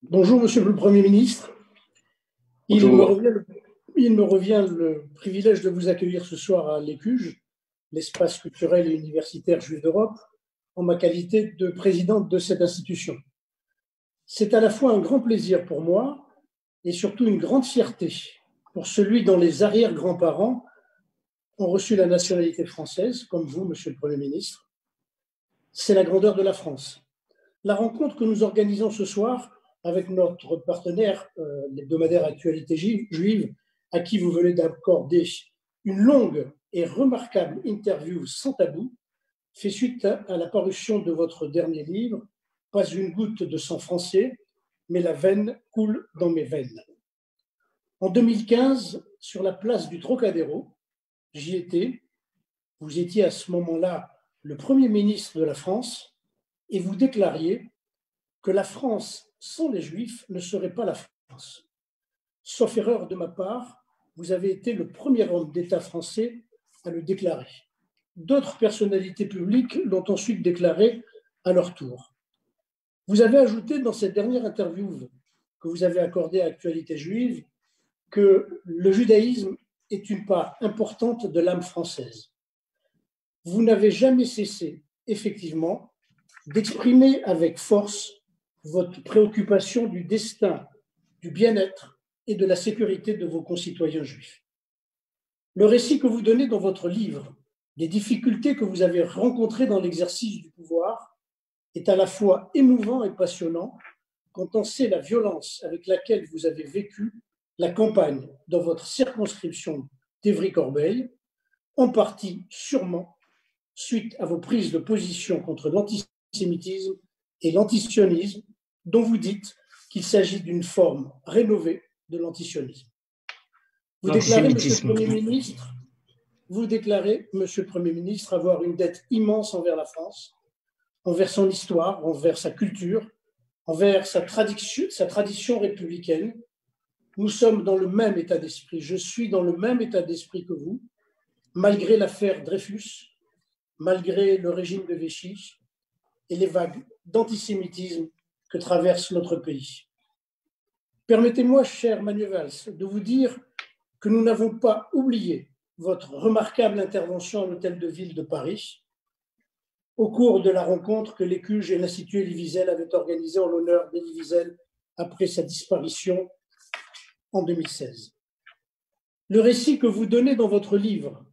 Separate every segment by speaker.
Speaker 1: Bonjour, Monsieur le Premier ministre.
Speaker 2: Bonjour.
Speaker 1: Il me revient le privilège de vous accueillir ce soir à l'Écuge, l'espace culturel et universitaire juif d'Europe, en ma qualité de présidente de cette institution. C'est à la fois un grand plaisir pour moi et surtout une grande fierté pour celui dont les arrière-grands-parents ont reçu la nationalité française, comme vous, Monsieur le Premier ministre. C'est la grandeur de la France. La rencontre que nous organisons ce soir avec notre partenaire, l'hebdomadaire Actualité Juive, à qui vous venez d'accorder une longue et remarquable interview sans tabou, fait suite à la parution de votre dernier livre, Pas une goutte de sang français, mais la veine coule dans mes veines. En 2015, sur la place du Trocadéro, j'y étais, vous étiez à ce moment-là le Premier ministre de la France, et vous déclariez que la France sans les Juifs ne serait pas la France. Sauf erreur de ma part, vous avez été le premier homme d'État français à le déclarer. D'autres personnalités publiques l'ont ensuite déclaré à leur tour. Vous avez ajouté dans cette dernière interview que vous avez accordée à Actualité Juive que le judaïsme est une part importante de l'âme française. Vous n'avez jamais cessé, effectivement, d'exprimer avec force votre préoccupation du destin, du bien-être et de la sécurité de vos concitoyens juifs. Le récit que vous donnez dans votre livre des difficultés que vous avez rencontrées dans l'exercice du pouvoir est à la fois émouvant et passionnant quand on sait la violence avec laquelle vous avez vécu la campagne dans votre circonscription d'Évry-Corbeil, en partie sûrement suite à vos prises de position contre l'antisémitisme et l'antisionisme, dont vous dites qu'il s'agit d'une forme rénovée de l'antisionisme. Vous déclarez, Monsieur le Premier ministre, avoir une dette immense envers la France, envers son histoire, envers sa culture, envers sa tradition républicaine. Nous sommes dans le même état d'esprit. Je suis dans le même état d'esprit que vous, malgré l'affaire Dreyfus, malgré le régime de Vichy et les vagues d'antisémitisme que traverse notre pays. Permettez-moi, cher Manuel Valls, de vous dire que nous n'avons pas oublié votre remarquable intervention à l'Hôtel de Ville de Paris au cours de la rencontre que l'Écuge et l'Institut Elie Wiesel avaient organisée en l'honneur d'Elie Wiesel après sa disparition en 2016. Le récit que vous donnez dans votre livre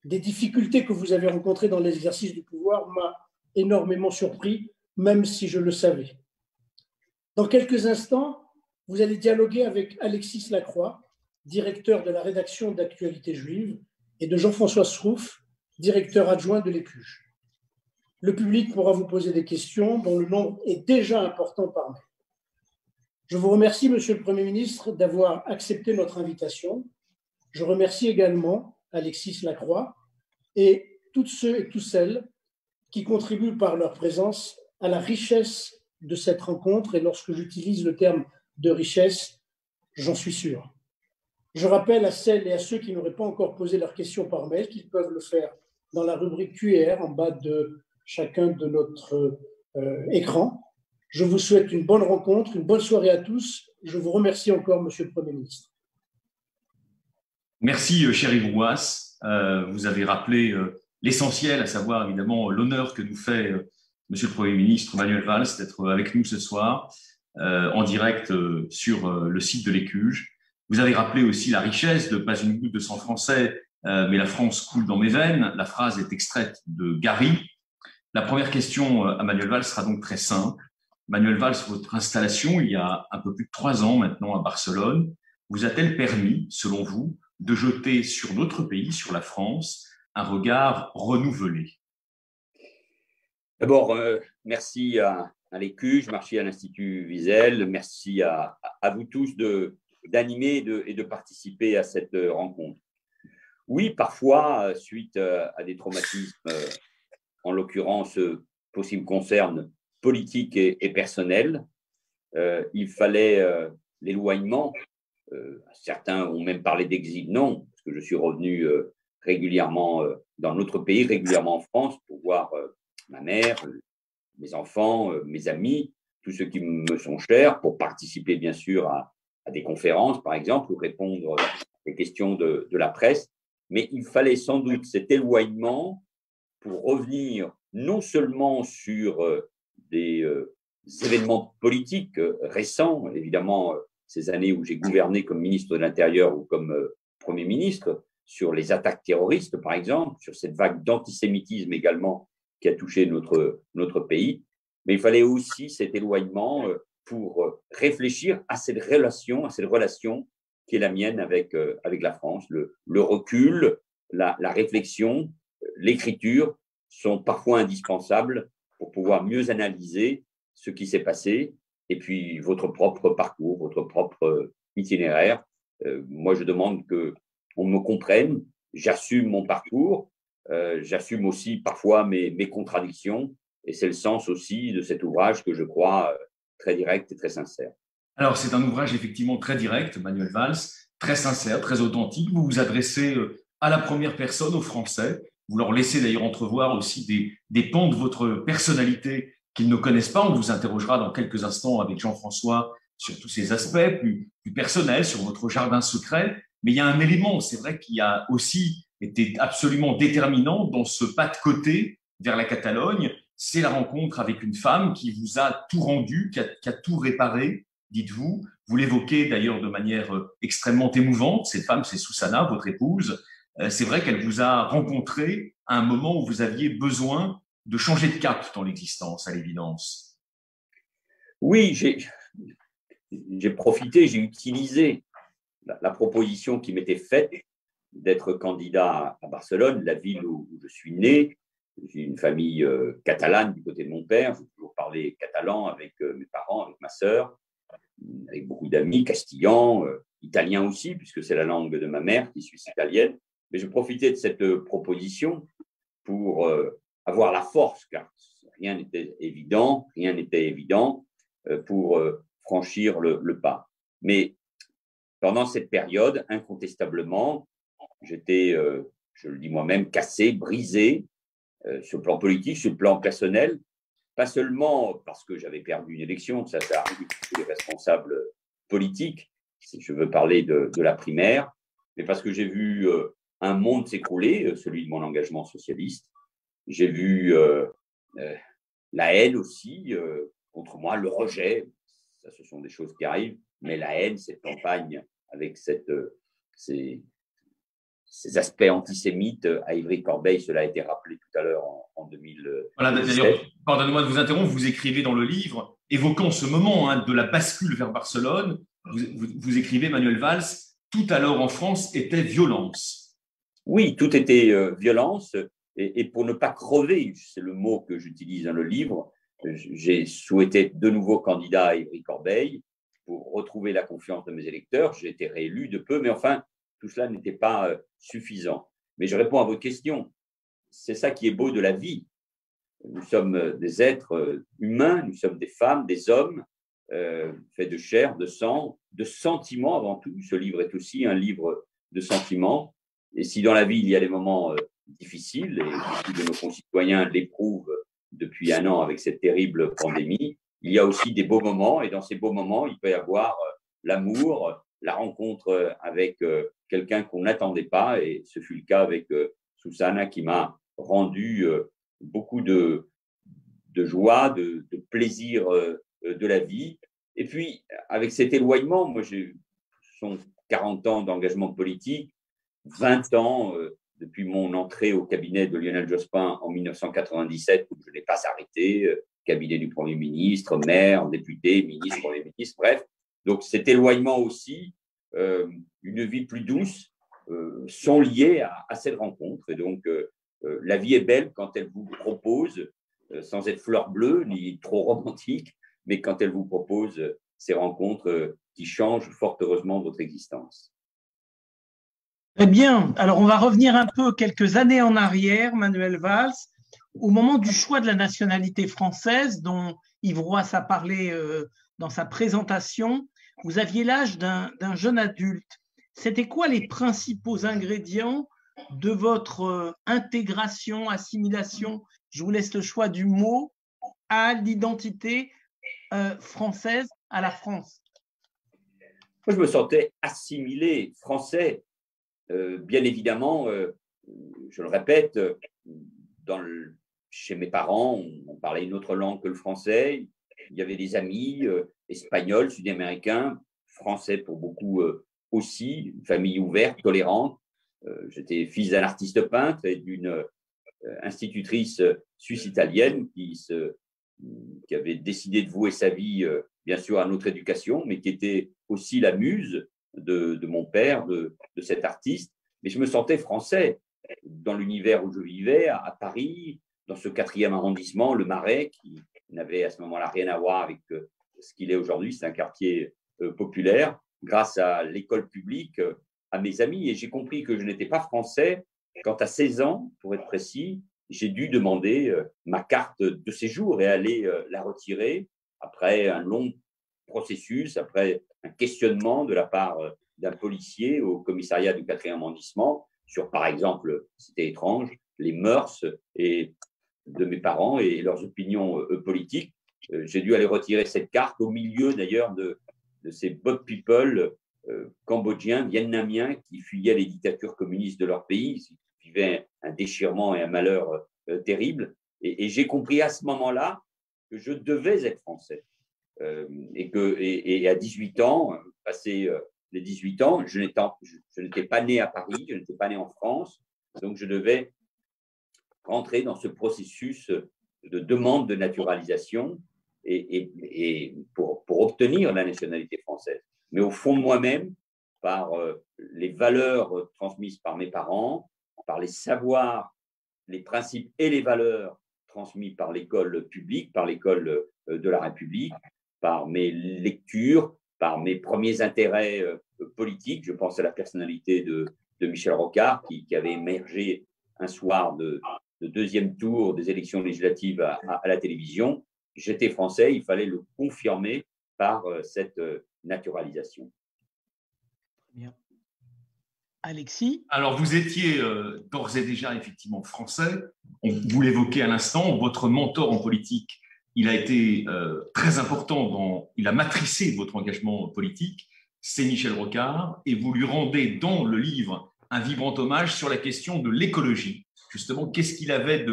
Speaker 1: des difficultés que vous avez rencontrées dans l'exercice du pouvoir m'a énormément surpris, même si je le savais. Dans quelques instants, vous allez dialoguer avec Alexis Lacroix, directeur de la rédaction d'Actualité Juive, et de Jean-François Srouf, directeur adjoint de l'Écuge. Le public pourra vous poser des questions dont le nombre est déjà important par mail. Je vous remercie, Monsieur le Premier ministre, d'avoir accepté notre invitation. Je remercie également Alexis Lacroix et tous ceux et toutes celles qui contribuent par leur présence à la richesse de cette rencontre. Et lorsque j'utilise le terme de richesse, j'en suis sûr. Je rappelle à celles et à ceux qui n'auraient pas encore posé leurs questions par mail qu'ils peuvent le faire dans la rubrique QR en bas de chacun de notre écran. Je vous souhaite une bonne rencontre, une bonne soirée à tous. Je vous remercie encore, Monsieur le Premier ministre.
Speaker 2: Merci, cher Yves Rouas. Vous avez rappelé l'essentiel, à savoir évidemment l'honneur que nous fait Monsieur le Premier ministre Manuel Valls d'être avec nous ce soir en direct sur le site de l'Écuge. Vous avez rappelé aussi la richesse de Pas une goutte de sang français, mais la France coule dans mes veines. La phrase est extraite de Gary. La première question à Manuel Valls sera donc très simple. Manuel Valls, votre installation il y a un peu plus de 3 ans maintenant à Barcelone, vous a-t-elle permis, selon vous, de jeter sur notre pays, sur la France, un regard renouvelé?
Speaker 3: D'abord, merci à l'Écuge, merci à l'Institut Wiesel, merci à vous tous d'animer et de participer à cette rencontre. Oui, parfois, suite à des traumatismes, en l'occurrence, pour ce qui me concerne, politiques et personnels, il fallait l'éloignement. Certains ont même parlé d'exil. Non, parce que je suis revenu régulièrement dans notre pays, régulièrement en France, pour voir ma mère, mes enfants, mes amis. tous ceux qui me sont chers, pour participer bien sûr à des conférences, par exemple, ou répondre à des questions de la presse. Mais il fallait sans doute cet éloignement pour revenir non seulement sur des événements politiques récents, évidemment, ces années où j'ai gouverné comme ministre de l'Intérieur ou comme Premier ministre, sur les attaques terroristes, par exemple, sur cette vague d'antisémitisme également qui a touché notre pays. Mais il fallait aussi cet éloignement pour réfléchir à cette relation qui est la mienne avec la France. Le recul, la réflexion, l'écriture sont parfois indispensables pour pouvoir mieux analyser ce qui s'est passé et puis votre propre parcours, votre propre itinéraire. Moi, je demande qu'on me comprenne, j'assume mon parcours, j'assume aussi parfois mes contradictions et c'est le sens aussi de cet ouvrage que je crois très direct et très sincère.
Speaker 2: Alors, c'est un ouvrage effectivement très direct, Manuel Valls, très sincère, très authentique. Vous vous adressez à la première personne, aux Français. Vous leur laissez d'ailleurs entrevoir aussi des pans de votre personnalité qu'ils ne connaissent pas. On vous interrogera dans quelques instants avec Jean-François sur tous ces aspects plus personnels, sur votre jardin secret. Mais il y a un élément, c'est vrai, qui a aussi été absolument déterminant dans ce pas de côté vers la Catalogne. C'est la rencontre avec une femme qui vous a tout rendu, qui a tout réparé, dites-vous. Vous l'évoquez d'ailleurs de manière extrêmement émouvante. Cette femme, c'est Susana, votre épouse. C'est vrai qu'elle vous a rencontré à un moment où vous aviez besoin de changer de cap dans l'existence, à l'évidence.
Speaker 3: Oui, j'ai profité, j'ai utilisé la proposition qui m'était faite d'être candidat à Barcelone, la ville où je suis né. J'ai une famille catalane du côté de mon père. J'ai toujours parlé catalan avec mes parents, avec ma sœur, avec beaucoup d'amis, castillan, italien aussi, puisque c'est la langue de ma mère qui est suisse-italienne. Mais je profitais de cette proposition pour avoir la force, car rien n'était évident, pour franchir le pas. Mais pendant cette période, incontestablement, j'étais, je le dis moi-même, cassé, brisé, sur le plan politique, sur le plan personnel, pas seulement parce que j'avais perdu une élection, ça arrive pour les responsables politiques, si je veux parler de la primaire, mais parce que j'ai vu un monde s'écrouler, celui de mon engagement socialiste. J'ai vu la haine aussi contre moi, le rejet, ça ce sont des choses qui arrivent, mais la haine, cette campagne avec ces aspects antisémites à Ivry-Corbeil, cela a été rappelé tout à l'heure en 2017.
Speaker 2: Voilà, d'ailleurs, pardonnez-moi de vous interrompre, vous écrivez dans le livre, évoquant ce moment de la bascule vers Barcelone, vous écrivez, Manuel Valls, tout alors en France était violence.
Speaker 3: Oui, tout était violence, et pour ne pas crever, c'est le mot que j'utilise dans le livre, j'ai souhaité être de nouveau candidat à Ivry-Corbeil pour retrouver la confiance de mes électeurs. J'ai été réélu de peu, mais enfin, tout cela n'était pas suffisant. Mais je réponds à votre question. C'est ça qui est beau de la vie. Nous sommes des êtres humains, nous sommes des femmes, des hommes, faits de chair, de sang, de sentiments avant tout. Ce livre est aussi un livre de sentiments. Et si dans la vie, il y a des moments difficiles, et beaucoup de nos concitoyens l'éprouvent depuis 1 an avec cette terrible pandémie, il y a aussi des beaux moments. Et dans ces beaux moments, il peut y avoir l'amour, la rencontre avec quelqu'un qu'on n'attendait pas, et ce fut le cas avec Susana, qui m'a rendu beaucoup de joie, de plaisir de la vie. Et puis, avec cet éloignement, moi, ce sont 40 ans d'engagement politique, 20 ans depuis mon entrée au cabinet de Lionel Jospin en 1997, où je n'ai pas arrêté, cabinet du Premier ministre, maire, député, ministre, Premier ministre, bref. Donc, cet éloignement aussi, une vie plus douce, sont liés à cette rencontre. Et donc, la vie est belle quand elle vous propose, sans être fleur bleue ni trop romantique, mais quand elle vous propose ces rencontres qui changent fort heureusement votre existence.
Speaker 4: Très bien. Alors, on va revenir un peu quelques années en arrière, Manuel Valls, au moment du choix de la nationalité française, dont Yves Roy a parlé dans sa présentation. Vous aviez l'âge d'un jeune adulte. C'était quoi les principaux ingrédients de votre intégration, assimilation, je vous laisse le choix du mot, à l'identité française à la France?
Speaker 3: Moi, je me sentais assimilé français. Bien évidemment, je le répète, chez mes parents, on parlait une autre langue que le français. Il y avait des amis espagnols, sud-américains, français pour beaucoup aussi, une famille ouverte, tolérante. J'étais fils d'un artiste peintre et d'une institutrice suisse-italienne qui avait décidé de vouer sa vie, bien sûr, à notre éducation, mais qui était aussi la muse de mon père, de cet artiste. Mais je me sentais français dans l'univers où je vivais, à Paris, dans ce 4e arrondissement, le Marais, qui n'avait à ce moment-là rien à voir avec ce qu'il est aujourd'hui. C'est un quartier populaire, grâce à l'école publique, à mes amis. Et j'ai compris que je n'étais pas français quand, à 16 ans, pour être précis, j'ai dû demander ma carte de séjour et aller la retirer après un long processus, après un questionnement de la part d'un policier au commissariat du 4e arrondissement sur, par exemple, c'était étrange, les mœurs de mes parents et leurs opinions politiques. J'ai dû aller retirer cette carte au milieu d'ailleurs de ces Bob People cambodgiens, vietnamiens qui fuyaient les dictatures communistes de leur pays, qui vivaient un déchirement et un malheur terrible. Et j'ai compris à ce moment-là que je devais être français. Et à 18 ans, passé les 18 ans, je n'étais pas né à Paris, je n'étais pas né en France, donc je devais rentrer dans ce processus de demande de naturalisation et pour obtenir la nationalité française. Mais au fond de moi-même, par les valeurs transmises par mes parents, par les savoirs, les principes et les valeurs transmis par l'école publique, par l'école de la République, par mes lectures, par mes premiers intérêts politiques. Je pense à la personnalité de Michel Rocard, qui avait émergé un soir de deuxième tour des élections législatives à la télévision. J'étais français, il fallait le confirmer par cette naturalisation.
Speaker 4: Bien. Alexis?
Speaker 2: Alors, vous étiez d'ores et déjà effectivement français. Vous l'évoquez à l'instant, votre mentor en politique, il a été très important, il a matricé votre engagement politique, c'est Michel Rocard, et vous lui rendez dans le livre un vibrant hommage sur la question de l'écologie. Justement, qu'est-ce qu'il avait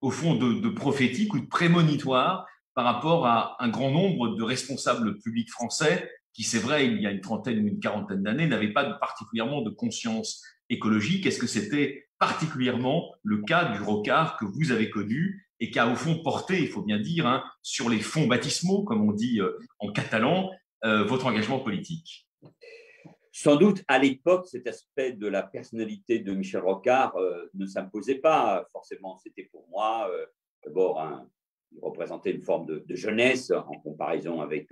Speaker 2: au fond de prophétique ou de prémonitoire par rapport à un grand nombre de responsables publics français qui, c'est vrai, il y a une trentaine ou une quarantaine d'années, n'avaient pas particulièrement de conscience écologique. Est-ce que c'était particulièrement le cas du Rocard que vous avez connu et qui a au fond porté, il faut bien dire, sur les fonds baptismaux, comme on dit en catalan, votre engagement politique?
Speaker 3: Sans doute, à l'époque, cet aspect de la personnalité de Michel Rocard ne s'imposait pas forcément. C'était pour moi, d'abord, il représentait une forme de jeunesse en comparaison avec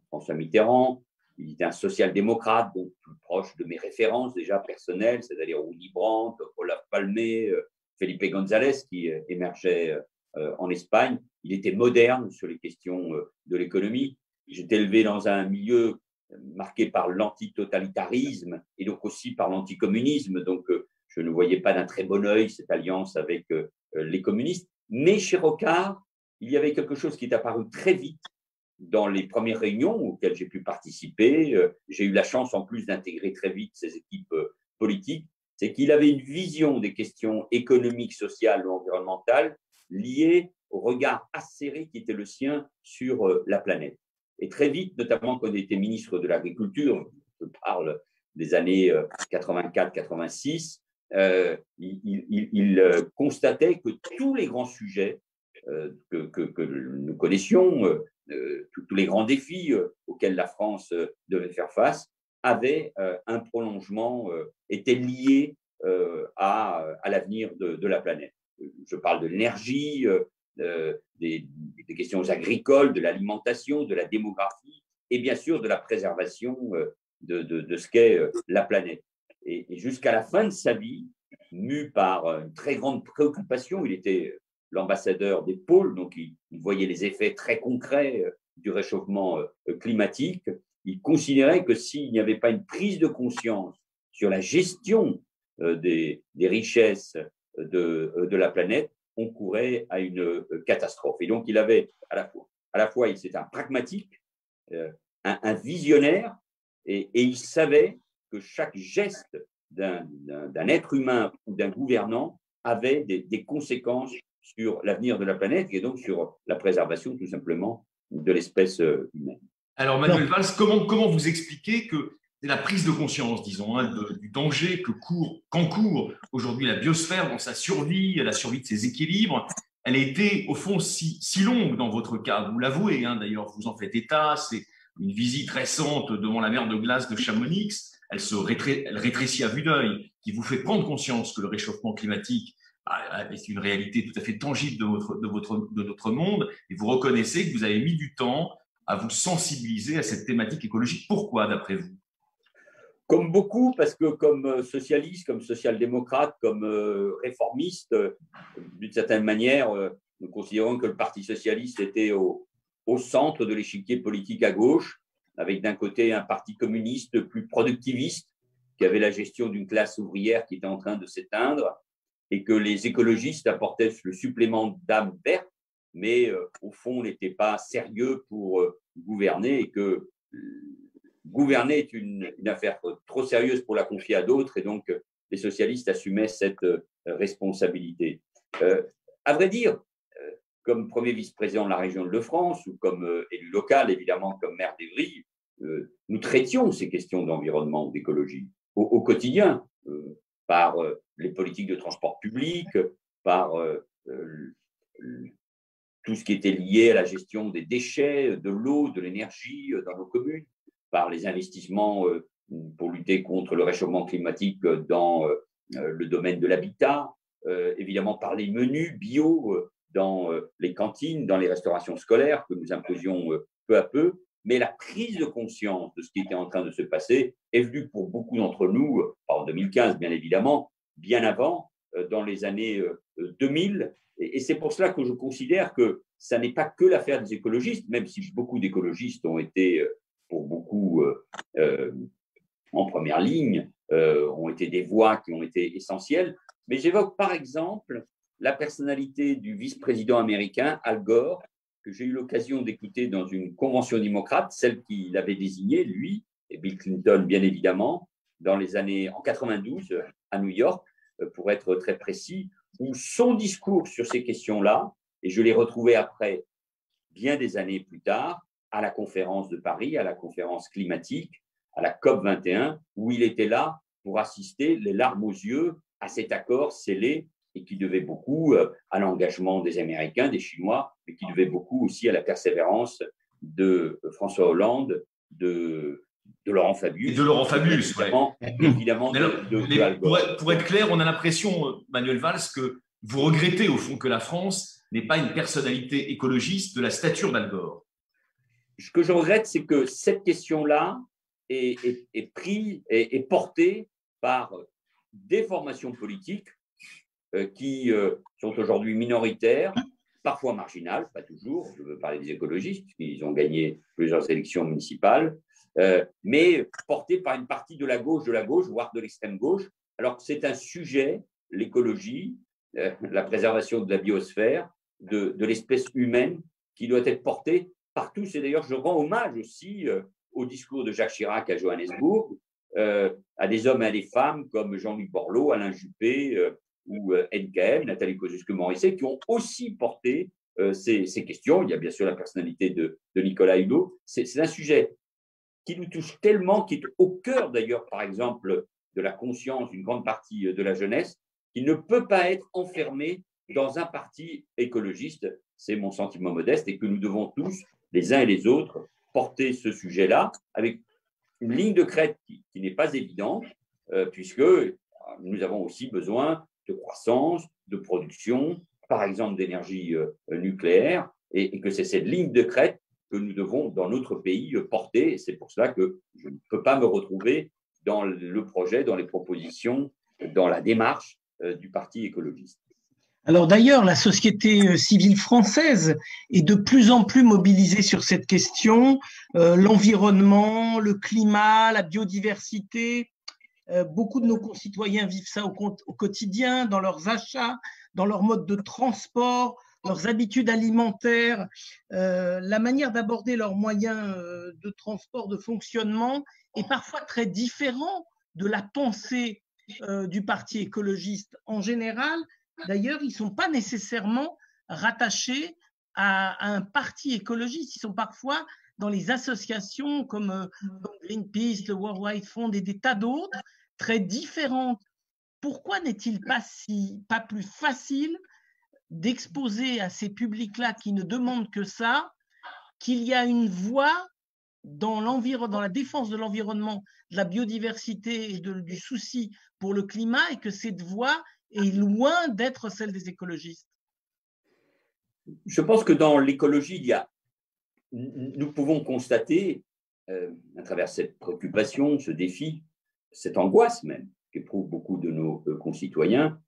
Speaker 3: François Mitterrand. Il était un social-démocrate, donc plus proche de mes références déjà personnelles, c'est-à-dire Willy Brandt, Olaf Palme, Felipe González, qui émergeait en Espagne. Il était moderne sur les questions de l'économie. J'étais élevé dans un milieu marqué par l'antitotalitarisme et donc aussi par l'anticommunisme. Donc, je ne voyais pas d'un très bon œil cette alliance avec les communistes. Mais chez Rocard, il y avait quelque chose qui est apparu très vite dans les premières réunions auxquelles j'ai pu participer. J'ai eu la chance, en plus, d'intégrer très vite ces équipes politiques. C'est qu'il avait une vision des questions économiques, sociales ou environnementales liées au regard acéré qui était le sien sur la planète. Et très vite, notamment quand il était ministre de l'Agriculture, je parle des années 84-86, il constatait que tous les grands sujets que nous connaissions, tous les grands défis auxquels la France devait faire face, avaient un prolongement, étaient liés à l'avenir de la planète. Je parle de l'énergie, des questions agricoles, de l'alimentation, de la démographie et bien sûr de la préservation de ce qu'est la planète. Et jusqu'à la fin de sa vie, mu par une très grande préoccupation, il était l'ambassadeur des pôles, donc il voyait les effets très concrets du réchauffement climatique. Il considérait que s'il n'y avait pas une prise de conscience sur la gestion des richesses de la planète, on courait à une catastrophe. Et donc, il avait à la fois à la fois, c'était un pragmatique, un visionnaire, et il savait que chaque geste d'un être humain ou d'un gouvernant avait des conséquences sur l'avenir de la planète et donc sur la préservation tout simplement de l'espèce humaine.
Speaker 2: Alors Manuel Valls, comment vous expliquez que c'est la prise de conscience, disons, du danger qu'encourt aujourd'hui la biosphère dans sa survie, la survie de ses équilibres, elle a été au fond si longue dans votre cas, vous l'avouez, d'ailleurs vous en faites état, c'est une visite récente devant la mer de glace de Chamonix, elle rétrécit à vue d'œil, qui vous fait prendre conscience que le réchauffement climatique est une réalité tout à fait tangible de notre monde, et vous reconnaissez que vous avez mis du temps à vous sensibiliser à cette thématique écologique. Pourquoi, d'après vous?
Speaker 3: Comme beaucoup, parce que comme socialiste, comme social-démocrate, comme réformiste, d'une certaine manière, nous considérons que le Parti socialiste était au centre de l'échiquier politique à gauche, avec d'un côté un parti communiste plus productiviste, qui avait la gestion d'une classe ouvrière qui était en train de s'éteindre, et que les écologistes apportaient le supplément d'âme verte, mais au fond n'étaient pas sérieux pour gouverner, et que gouverner est une affaire trop sérieuse pour la confier à d'autres, et donc les socialistes assumaient cette responsabilité. À vrai dire, comme premier vice-président de la région de France ou comme élu local, évidemment comme maire d'Évry, nous traitions ces questions d'environnement ou d'écologie au quotidien, par les politiques de transport public, par tout ce qui était lié à la gestion des déchets, de l'eau, de l'énergie dans nos communes, par les investissements pour lutter contre le réchauffement climatique dans le domaine de l'habitat, évidemment par les menus bio dans les cantines, dans les restaurations scolaires que nous imposions peu à peu. Mais la prise de conscience de ce qui était en train de se passer est venue pour beaucoup d'entre nous, pas en 2015 bien évidemment, bien avant, dans les années 2000. Et c'est pour cela que je considère que ça n'est pas que l'affaire des écologistes, même si beaucoup d'écologistes ont été, pour beaucoup, en première ligne, ont été des voix qui ont été essentielles. Mais j'évoque par exemple la personnalité du vice-président américain, Al Gore, que j'ai eu l'occasion d'écouter dans une convention démocrate, celle qu'il avait désignée, lui, et Bill Clinton, bien évidemment, en 92, à New York, pour être très précis, où son discours sur ces questions-là, et je l'ai retrouvé après, bien des années plus tard, à la conférence de Paris, à la conférence climatique, à la COP21, où il était là pour assister les larmes aux yeux à cet accord scellé et qui devait beaucoup à l'engagement des Américains, des Chinois, mais qui devait beaucoup aussi à la persévérance de François Hollande, de Laurent Fabius.
Speaker 2: Et de Laurent Fabius,
Speaker 3: évidemment de Al Gore.
Speaker 2: Pour être clair, on a l'impression, Manuel Valls, que vous regrettez au fond que la France n'ait pas une personnalité écologiste de la stature d'Al Gore.
Speaker 3: Ce que je regrette, c'est que cette question-là est portée par des formations politiques qui sont aujourd'hui minoritaires, parfois marginales, pas toujours, je veux parler des écologistes, puisqu'ils ont gagné plusieurs élections municipales, mais portées par une partie de la gauche, voire de l'extrême gauche. Alors c'est un sujet, l'écologie, la préservation de la biosphère, de l'espèce humaine, qui doit être porté par tous. Et d'ailleurs, je rends hommage aussi au discours de Jacques Chirac à Johannesburg, à des hommes et à des femmes comme Jean-Luc Borloo, Alain Juppé ou NKM, Nathalie Kosciusko-Morizet, qui ont aussi porté ces questions. Il y a bien sûr la personnalité de Nicolas Hulot. C'est un sujet qui nous touche tellement, qui est au cœur d'ailleurs, par exemple, de la conscience d'une grande partie de la jeunesse, qu'il ne peut pas être enfermé dans un parti écologiste. C'est mon sentiment modeste, et que nous devons tous, les uns et les autres, porter ce sujet-là avec une ligne de crête qui n'est pas évidente, puisque nous avons aussi besoin de croissance, de production, par exemple d'énergie nucléaire, et que c'est cette ligne de crête que nous devons, dans notre pays, porter. Et c'est pour cela que je ne peux pas me retrouver dans le projet, dans les propositions, dans la démarche du Parti écologiste.
Speaker 4: Alors d'ailleurs, la société civile française est de plus en plus mobilisée sur cette question, l'environnement, le climat, la biodiversité. Beaucoup de nos concitoyens vivent ça au quotidien, dans leurs achats, dans leur mode de transport, leurs habitudes alimentaires, la manière d'aborder leurs moyens de transport, de fonctionnement est parfois très différent de la pensée du Parti écologiste en général. D'ailleurs, ils ne sont pas nécessairement rattachés à un parti écologiste. Ils sont parfois dans les associations comme Greenpeace, le World Wide Fund et des tas d'autres, très différentes. Pourquoi n'est-il pas plus facile d'exposer à ces publics-là qui ne demandent que ça, qu'il y a une voie dans la défense de l'environnement, de la biodiversité et du souci pour le climat, et que cette voie est loin d'être celle des écologistes?
Speaker 3: Je pense que dans l'écologie, nous pouvons constater, à travers cette préoccupation, ce défi, cette angoisse même qu'éprouvent beaucoup de nos concitoyens,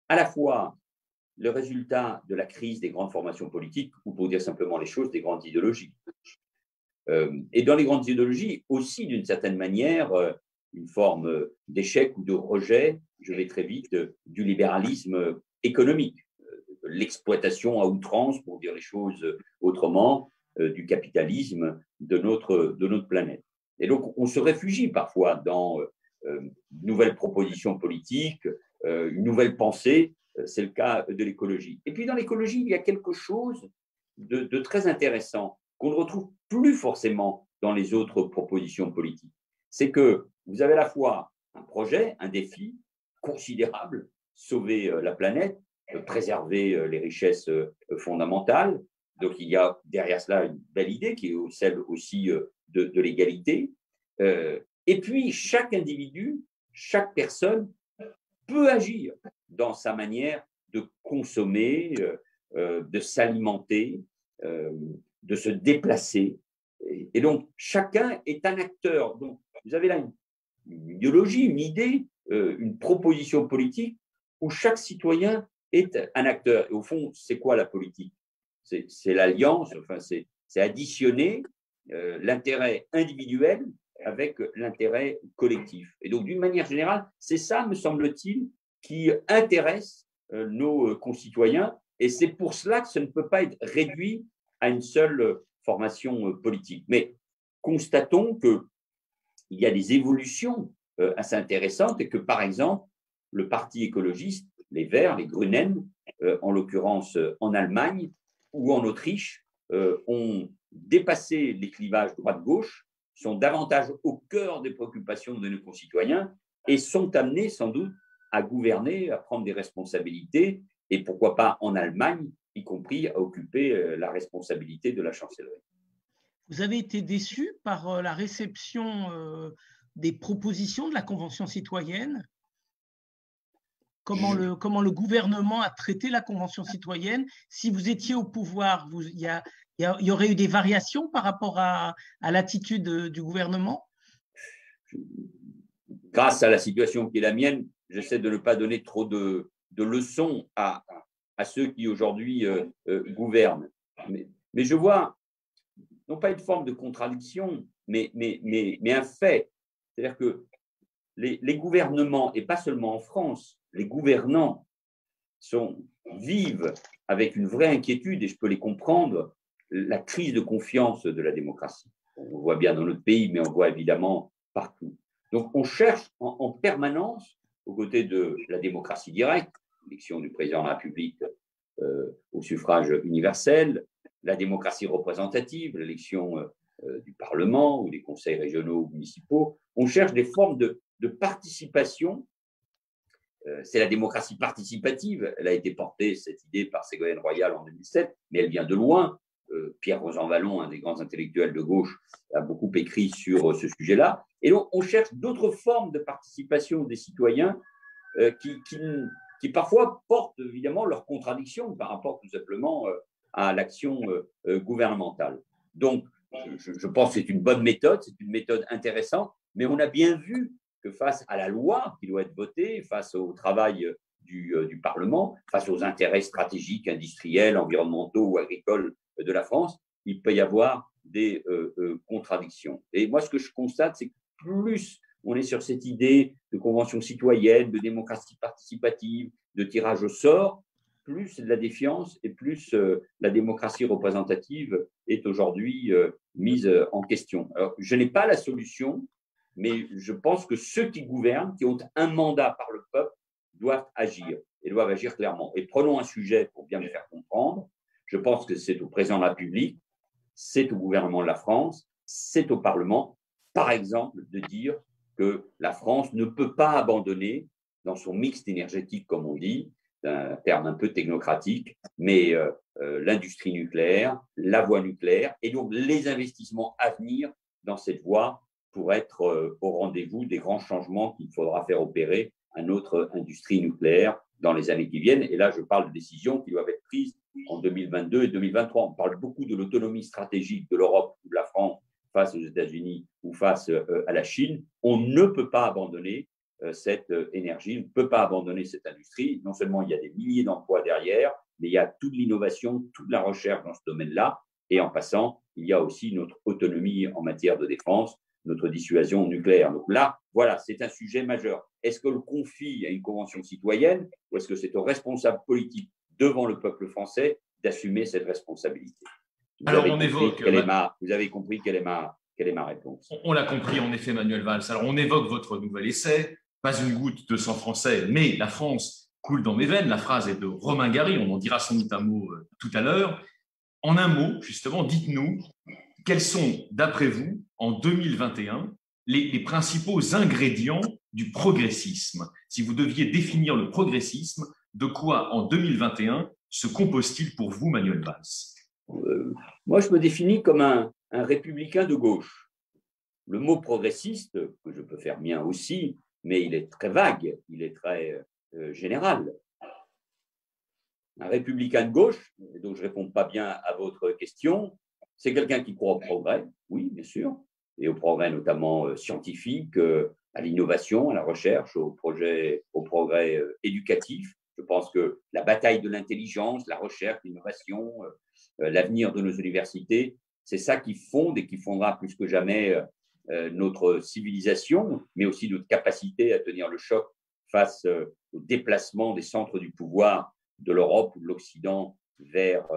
Speaker 3: à la fois le résultat de la crise des grandes formations politiques, ou pour dire simplement les choses, des grandes idéologies. Et dans les grandes idéologies, aussi d'une certaine manière, une forme d'échec ou de rejet, je vais très vite, du libéralisme économique, l'exploitation à outrance, pour dire les choses autrement, du capitalisme de notre planète. Et donc, on se réfugie parfois dans une nouvelle proposition politique, une nouvelle pensée. C'est le cas de l'écologie. Et puis, dans l'écologie, il y a quelque chose de très intéressant qu'on ne retrouve plus forcément dans les autres propositions politiques. C'est que vous avez à la fois un projet, un défi considérable, sauver la planète, préserver les richesses fondamentales. Donc, il y a derrière cela une belle idée qui est celle aussi de l'égalité. Et puis, chaque individu, chaque personne peut agir dans sa manière de consommer, de s'alimenter, de se déplacer. Et donc, chacun est un acteur. Donc, vous avez là une idéologie, une idée, une proposition politique où chaque citoyen est un acteur. Et au fond, c'est quoi la politique? C'est l'alliance, enfin, c'est additionner l'intérêt individuel avec l'intérêt collectif. Et donc, d'une manière générale, c'est ça, me semble-t-il, qui intéresse nos concitoyens. Et c'est pour cela que ça ne peut pas être réduit à une seule formation politique. Mais constatons qu'il y a des évolutions assez intéressantes et que, par exemple, le Parti écologiste, les Verts, les Grünen, en l'occurrence en Allemagne ou en Autriche, ont dépassé les clivages droite-gauche, sont davantage au cœur des préoccupations de nos concitoyens et sont amenés sans doute à gouverner, à prendre des responsabilités et pourquoi pas en Allemagne, y compris à occuper la responsabilité de la chancellerie.
Speaker 4: Vous avez été déçu par la réception des propositions de la Convention citoyenne? Comment le gouvernement a traité la Convention citoyenne? Si vous étiez au pouvoir, il y aurait eu des variations par rapport à l'attitude du gouvernement?
Speaker 3: Grâce à la situation qui est la mienne, j'essaie de ne pas donner trop de leçons à ceux qui aujourd'hui gouvernent. Mais je vois, non pas une forme de contradiction, mais un fait. C'est-à-dire que les gouvernements, et pas seulement en France, les gouvernants vivent avec une vraie inquiétude, et je peux les comprendre, la crise de confiance de la démocratie. On voit bien dans notre pays, mais on voit évidemment partout. Donc, on cherche en permanence, aux côtés de la démocratie directe, l'élection du président de la République au suffrage universel, la démocratie représentative, l'élection du Parlement ou des conseils régionaux ou municipaux, on cherche des formes de participation. C'est la démocratie participative. Elle a été portée, cette idée, par Ségolène Royal en 2007, mais elle vient de loin. Pierre Rosanvallon, un des grands intellectuels de gauche, a beaucoup écrit sur ce sujet-là. Et donc, on cherche d'autres formes de participation des citoyens qui parfois portent évidemment leurs contradictions par rapport tout simplement à l'action gouvernementale. Donc, je pense que c'est une bonne méthode, c'est une méthode intéressante, mais on a bien vu que face à la loi qui doit être votée, face au travail du Parlement, face aux intérêts stratégiques, industriels, environnementaux ou agricoles de la France, il peut y avoir des contradictions. Et moi, ce que je constate, c'est que plus on est sur cette idée de convention citoyenne, de démocratie participative, de tirage au sort, plus de la défiance et plus la démocratie représentative est aujourd'hui mise en question. Alors, je n'ai pas la solution, mais je pense que ceux qui gouvernent, qui ont un mandat par le peuple, doivent agir et doivent agir clairement. Et prenons un sujet pour bien me faire comprendre. Je pense que c'est au président de la République, c'est au gouvernement de la France, c'est au Parlement, par exemple, de dire que la France ne peut pas abandonner dans son mix énergétique, comme on dit, un terme un peu technocratique, mais l'industrie nucléaire, la voie nucléaire, et donc les investissements à venir dans cette voie pour être au rendez-vous des grands changements qu'il faudra faire opérer à notre industrie nucléaire dans les années qui viennent. Et là, je parle de décisions qui doivent être prises en 2022 et 2023. On parle beaucoup de l'autonomie stratégique de l'Europe ou de la France face aux États-Unis ou face à la Chine. On ne peut pas abandonner cette énergie, on ne peut pas abandonner cette industrie. Non seulement il y a des milliers d'emplois derrière, mais il y a toute l'innovation, toute la recherche dans ce domaine-là. Et en passant, il y a aussi notre autonomie en matière de défense, notre dissuasion nucléaire. Donc là, voilà, c'est un sujet majeur. Est-ce que le confie à une convention citoyenne ou est-ce que c'est aux responsables politiques devant le peuple français d'assumer cette responsabilité?
Speaker 2: Alors, on évoque…
Speaker 3: Vous avez compris quelle est ma réponse.
Speaker 2: On l'a compris, en effet, Manuel Valls. Alors, on évoque votre nouvel essai, pas une goutte de sang français, mais la France coule dans mes veines. La phrase est de Romain Gary, on en dira sans doute un mot tout à l'heure. En un mot, justement, dites-nous, quels sont, d'après vous, en 2021, les principaux ingrédients du progressisme? Si vous deviez définir le progressisme, de quoi, en 2021, se compose-t-il pour vous, Manuel Valls?
Speaker 3: Moi, je me définis comme un républicain de gauche. Le mot progressiste, que je peux faire mien aussi, mais il est très vague, il est très général. Un républicain de gauche, donc je ne réponds pas bien à votre question, c'est quelqu'un qui croit au progrès, oui, bien sûr, et au progrès notamment scientifique, à l'innovation, à la recherche, au progrès éducatif. Je pense que la bataille de l'intelligence, la recherche, l'innovation, l'avenir de nos universités, c'est ça qui fonde et qui fondera plus que jamais notre civilisation, mais aussi notre capacité à tenir le choc face au déplacement des centres du pouvoir de l'Europe ou de l'Occident vers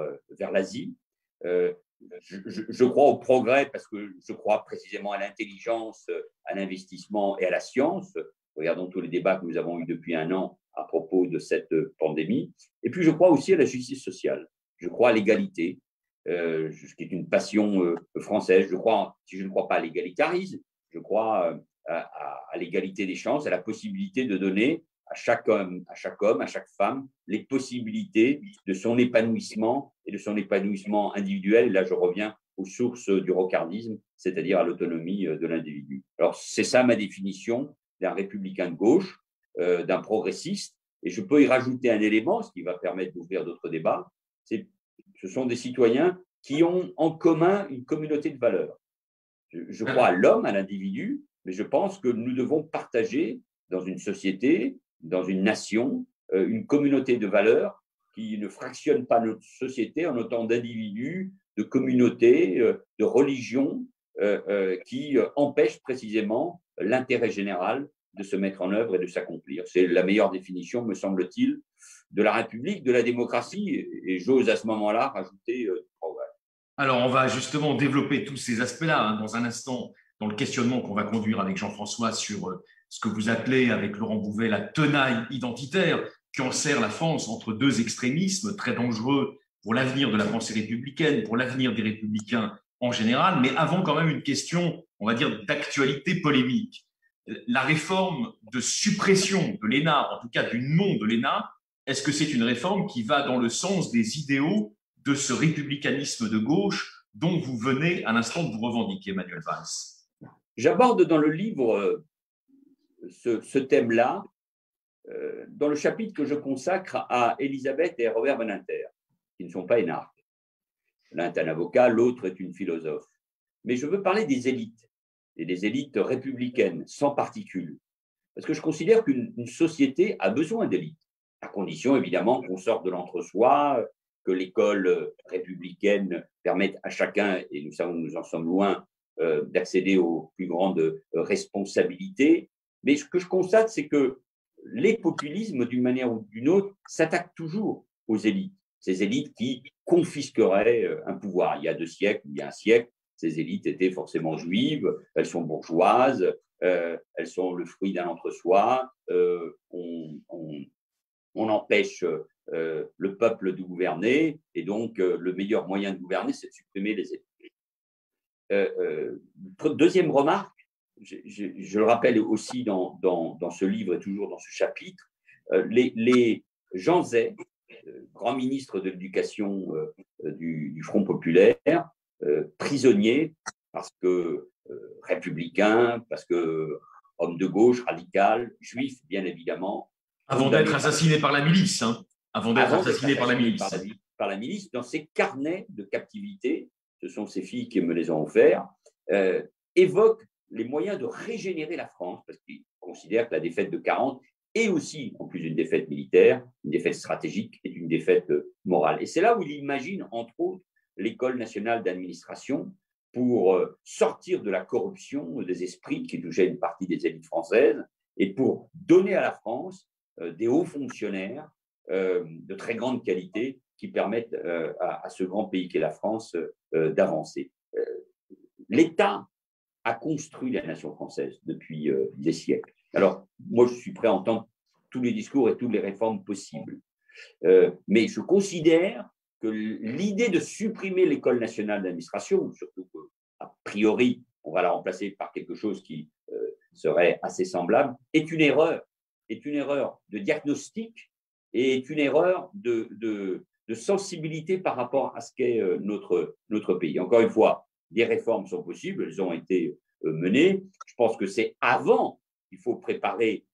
Speaker 3: l'Asie. Je crois au progrès parce que je crois précisément à l'intelligence, à l'investissement et à la science. Regardons tous les débats que nous avons eus depuis un an à propos de cette pandémie. Et puis, je crois aussi à la justice sociale. Je crois à l'égalité, ce qui est une passion française. Si je ne crois pas à l'égalitarisme, je crois à l'égalité des chances, à la possibilité de donner à chaque homme, à chaque femme, les possibilités de son épanouissement et de son épanouissement individuel. Et là, je reviens aux sources du rocardisme, c'est-à-dire à l'autonomie de l'individu. Alors, c'est ça ma définition d'un républicain de gauche, d'un progressiste. Et je peux y rajouter un élément, ce qui va permettre d'ouvrir d'autres débats. Ce sont des citoyens qui ont en commun une communauté de valeurs. Je crois à l'homme, à l'individu, mais je pense que nous devons partager dans une société, dans une nation, une communauté de valeurs qui ne fractionne pas notre société en autant d'individus, de communautés, de religions qui empêchent précisément l'intérêt général de se mettre en œuvre et de s'accomplir. C'est la meilleure définition, me semble-t-il, de la République, de la démocratie, et j'ose à ce moment-là rajouter du progrès.
Speaker 2: Alors, on va justement développer tous ces aspects-là dans un instant, dans le questionnement qu'on va conduire avec Jean-François sur ce que vous appelez avec Laurent Bouvet la tenaille identitaire qui enserre la France entre deux extrémismes très dangereux pour l'avenir de la pensée républicaine, pour l'avenir des républicains en général. Mais avant, quand même, une question, on va dire, d'actualité polémique. La réforme de suppression de l'ENA, en tout cas du nom de l'ENA, est-ce que c'est une réforme qui va dans le sens des idéaux de ce républicanisme de gauche dont vous venez à l'instant de vous revendiquer, Manuel Valls?
Speaker 3: J'aborde dans le livre ce thème-là dans le chapitre que je consacre à Elisabeth et Robert Badinter, qui ne sont pas énarques. L'un est un avocat, l'autre est une philosophe. Mais je veux parler des élites, et des élites républicaines, sans particules. Parce que je considère qu'une société a besoin d'élites, à condition évidemment qu'on sorte de l'entre-soi, que l'école républicaine permette à chacun, et nous savons que nous en sommes loin, d'accéder aux plus grandes responsabilités. Mais ce que je constate, c'est que les populismes, d'une manière ou d'une autre, s'attaquent toujours aux élites. Ces élites qui confisqueraient un pouvoir. Il y a 2 siècles, il y a un siècle, ces élites étaient forcément juives, elles sont bourgeoises, elles sont le fruit d'un entre-soi. On empêche le peuple de gouverner, et donc le meilleur moyen de gouverner, c'est de supprimer les élites. Deuxième remarque, je le rappelle aussi dans ce livre et toujours dans ce chapitre, les Jean Zay, grand ministre de l'Éducation du Front populaire, prisonnier parce que républicain, parce que homme de gauche, radical, juif, bien évidemment.
Speaker 2: Avant d'être assassiné par la milice. Hein. Avant d'être assassiné par la milice.
Speaker 3: Par la milice, dans ses carnets de captivité, ce sont ses filles qui me les ont offerts, évoque les moyens de régénérer la France, parce qu'il considère que la défaite de 40 est aussi, en plus d'une défaite militaire, une défaite stratégique et une défaite morale. Et c'est là où il imagine, entre autres, l'École nationale d'administration pour sortir de la corruption des esprits qui touchaient une partie des élites françaises et pour donner à la France des hauts fonctionnaires de très grande qualité qui permettent à ce grand pays qu'est la France d'avancer. L'État a construit la nation française depuis des siècles. Alors, moi, je suis prêt à entendre tous les discours et toutes les réformes possibles. Mais je considère que l'idée de supprimer l'École nationale d'administration, surtout qu'a priori, on va la remplacer par quelque chose qui serait assez semblable, est une erreur. Est une erreur de diagnostic et est une erreur de sensibilité par rapport à ce qu'est notre pays. Encore une fois, des réformes sont possibles, elles ont été menées. Je pense que c'est avant qu'il faut préparer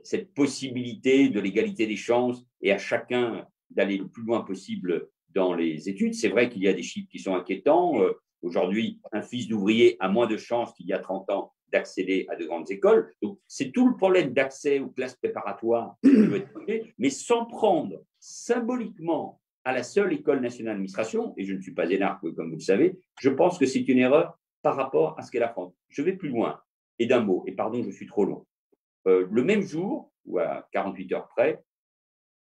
Speaker 3: cette possibilité de l'égalité des chances et à chacun d'aller le plus loin possible dans les études. C'est vrai qu'il y a des chiffres qui sont inquiétants. Aujourd'hui, un fils d'ouvrier a moins de chances qu'il y a 30 ans d'accéder à de grandes écoles. Donc, c'est tout le problème d'accès aux classes préparatoires qui doit être traité, mais sans prendre symboliquement à la seule École nationale d'administration, et je ne suis pas énarque, comme vous le savez, je pense que c'est une erreur par rapport à ce qu'est la France. Je vais plus loin, et d'un mot, et pardon, je suis trop long. Le même jour, ou à 48 heures près,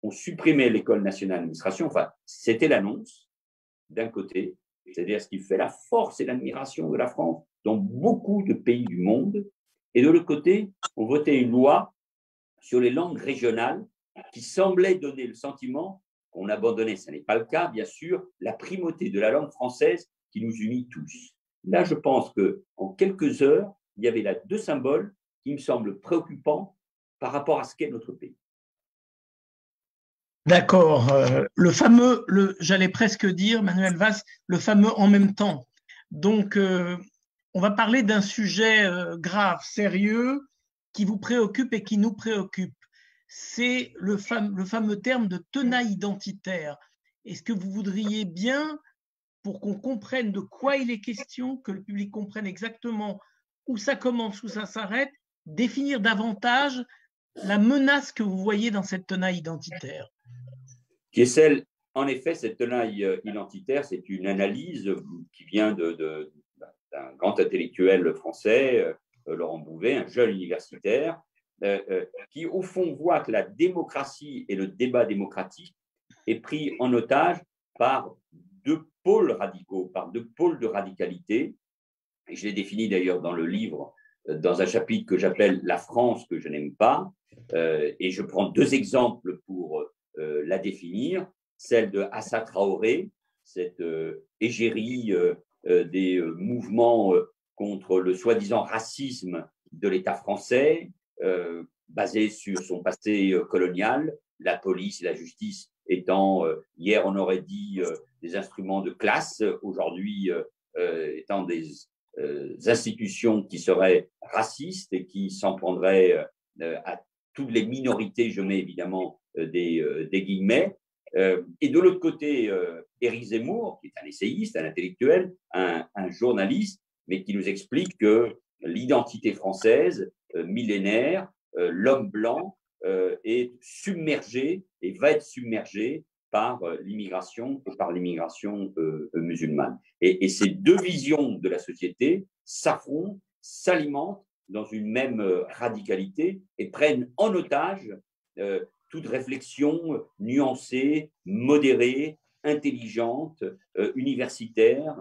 Speaker 3: on supprimait l'École nationale d'administration, enfin, c'était l'annonce, d'un côté, c'est-à-dire ce qui fait la force et l'admiration de la France dans beaucoup de pays du monde, et de l'autre côté, on votait une loi sur les langues régionales qui semblait donner le sentiment qu'on abandonnait, ce n'est pas le cas, bien sûr, la primauté de la langue française qui nous unit tous. Là, je pense qu'en quelques heures, il y avait là 2 symboles qui me semblent préoccupants par rapport à ce qu'est notre pays.
Speaker 4: D'accord. Le fameux, j'allais presque dire, Manuel Valls, le fameux en même temps. Donc, on va parler d'un sujet grave, sérieux, qui vous préoccupe et qui nous préoccupe. C'est le fameux terme de tenaille identitaire. Est-ce que vous voudriez bien, pour qu'on comprenne de quoi il est question, que le public comprenne exactement où ça commence, où ça s'arrête, définir davantage la menace que vous voyez dans cette tenaille identitaire?
Speaker 3: Qui est celle, en effet, cette tenaille identitaire, c'est une analyse qui vient d'un grand intellectuel français, Laurent Bouvet, un jeune universitaire, qui, au fond, voit que la démocratie et le débat démocratique est pris en otage par 2 pôles radicaux, par 2 pôles de radicalité. Et je l'ai défini d'ailleurs dans le livre, dans un chapitre que j'appelle « La France que je n'aime pas ». Et je prends 2 exemples pour la définir, celle de Assa Traoré, cette égérie des mouvements contre le soi-disant racisme de l'État français, basé sur son passé colonial, la police et la justice étant, hier on aurait dit, des instruments de classe, aujourd'hui étant des institutions qui seraient racistes et qui s'en prendraient à toutes les minorités, je mets évidemment des guillemets. Et de l'autre côté, Éric Zemmour, qui est un essayiste, un intellectuel, un journaliste, mais qui nous explique que l'identité française, millénaire, l'homme blanc, est submergé et va être submergé par l'immigration et par l'immigration musulmane. Et ces 2 visions de la société s'affrontent, s'alimentent dans une même radicalité et prennent en otage toute réflexion nuancée, modérée, intelligente, universitaire.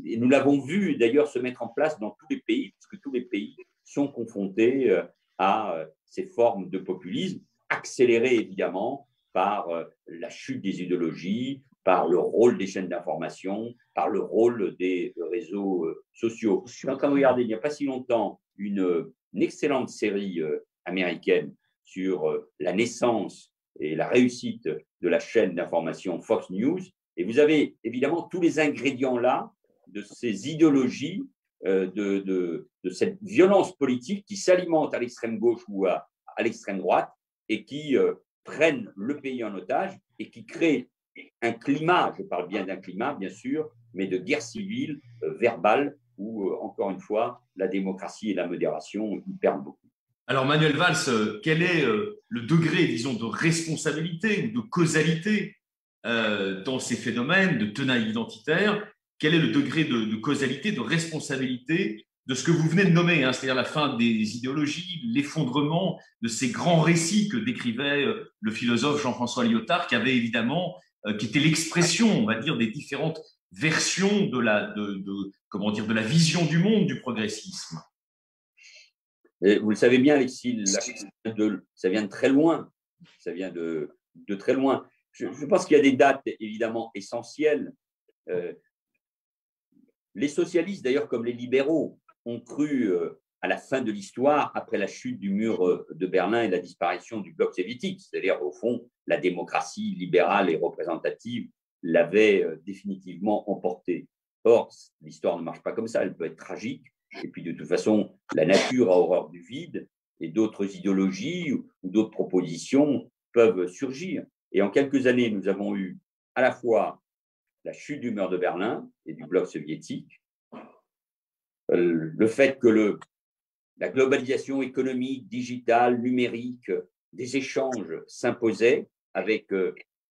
Speaker 3: Et nous l'avons vu d'ailleurs se mettre en place dans tous les pays, parce que tous les pays sont confrontés à ces formes de populisme, accélérées évidemment par la chute des idéologies, par le rôle des chaînes d'information, par le rôle des réseaux sociaux. Je suis en train de regarder il n'y a pas si longtemps une excellente série américaine sur la naissance et la réussite de la chaîne d'information Fox News. Et vous avez évidemment tous les ingrédients là de ces idéologies, de cette violence politique qui s'alimente à l'extrême gauche ou à l'extrême droite et qui prennent le pays en otage et qui créent un climat, je parle bien d'un climat bien sûr, mais de guerre civile verbale où, encore une fois, la démocratie et la modération y perdent beaucoup.
Speaker 2: Alors Manuel Valls, quel est le degré, disons, de responsabilité ou de causalité dans ces phénomènes de tenaille identitaire? Quel est le degré de causalité, de responsabilité de ce que vous venez de nommer, hein, c'est-à-dire la fin des idéologies, l'effondrement de ces grands récits que décrivait le philosophe Jean-François Lyotard, qui avait évidemment, qui était l'expression, on va dire, des différentes versions de comment dire, de la vision du monde du progressisme.
Speaker 3: Et vous le savez bien, Alexis, ça vient de très loin. Ça vient de très loin. Je pense qu'il y a des dates évidemment essentielles. Les socialistes, d'ailleurs, comme les libéraux, ont cru à la fin de l'histoire, après la chute du mur de Berlin et la disparition du bloc soviétique, c'est-à-dire, au fond, la démocratie libérale et représentative l'avait définitivement emporté. Or, l'histoire ne marche pas comme ça, elle peut être tragique. Et puis, de toute façon, la nature a horreur du vide et d'autres idéologies ou d'autres propositions peuvent surgir. Et en quelques années, nous avons eu à la fois la chute du mur de Berlin et du bloc soviétique, le fait que la globalisation économique, digitale, numérique, des échanges s'imposait avec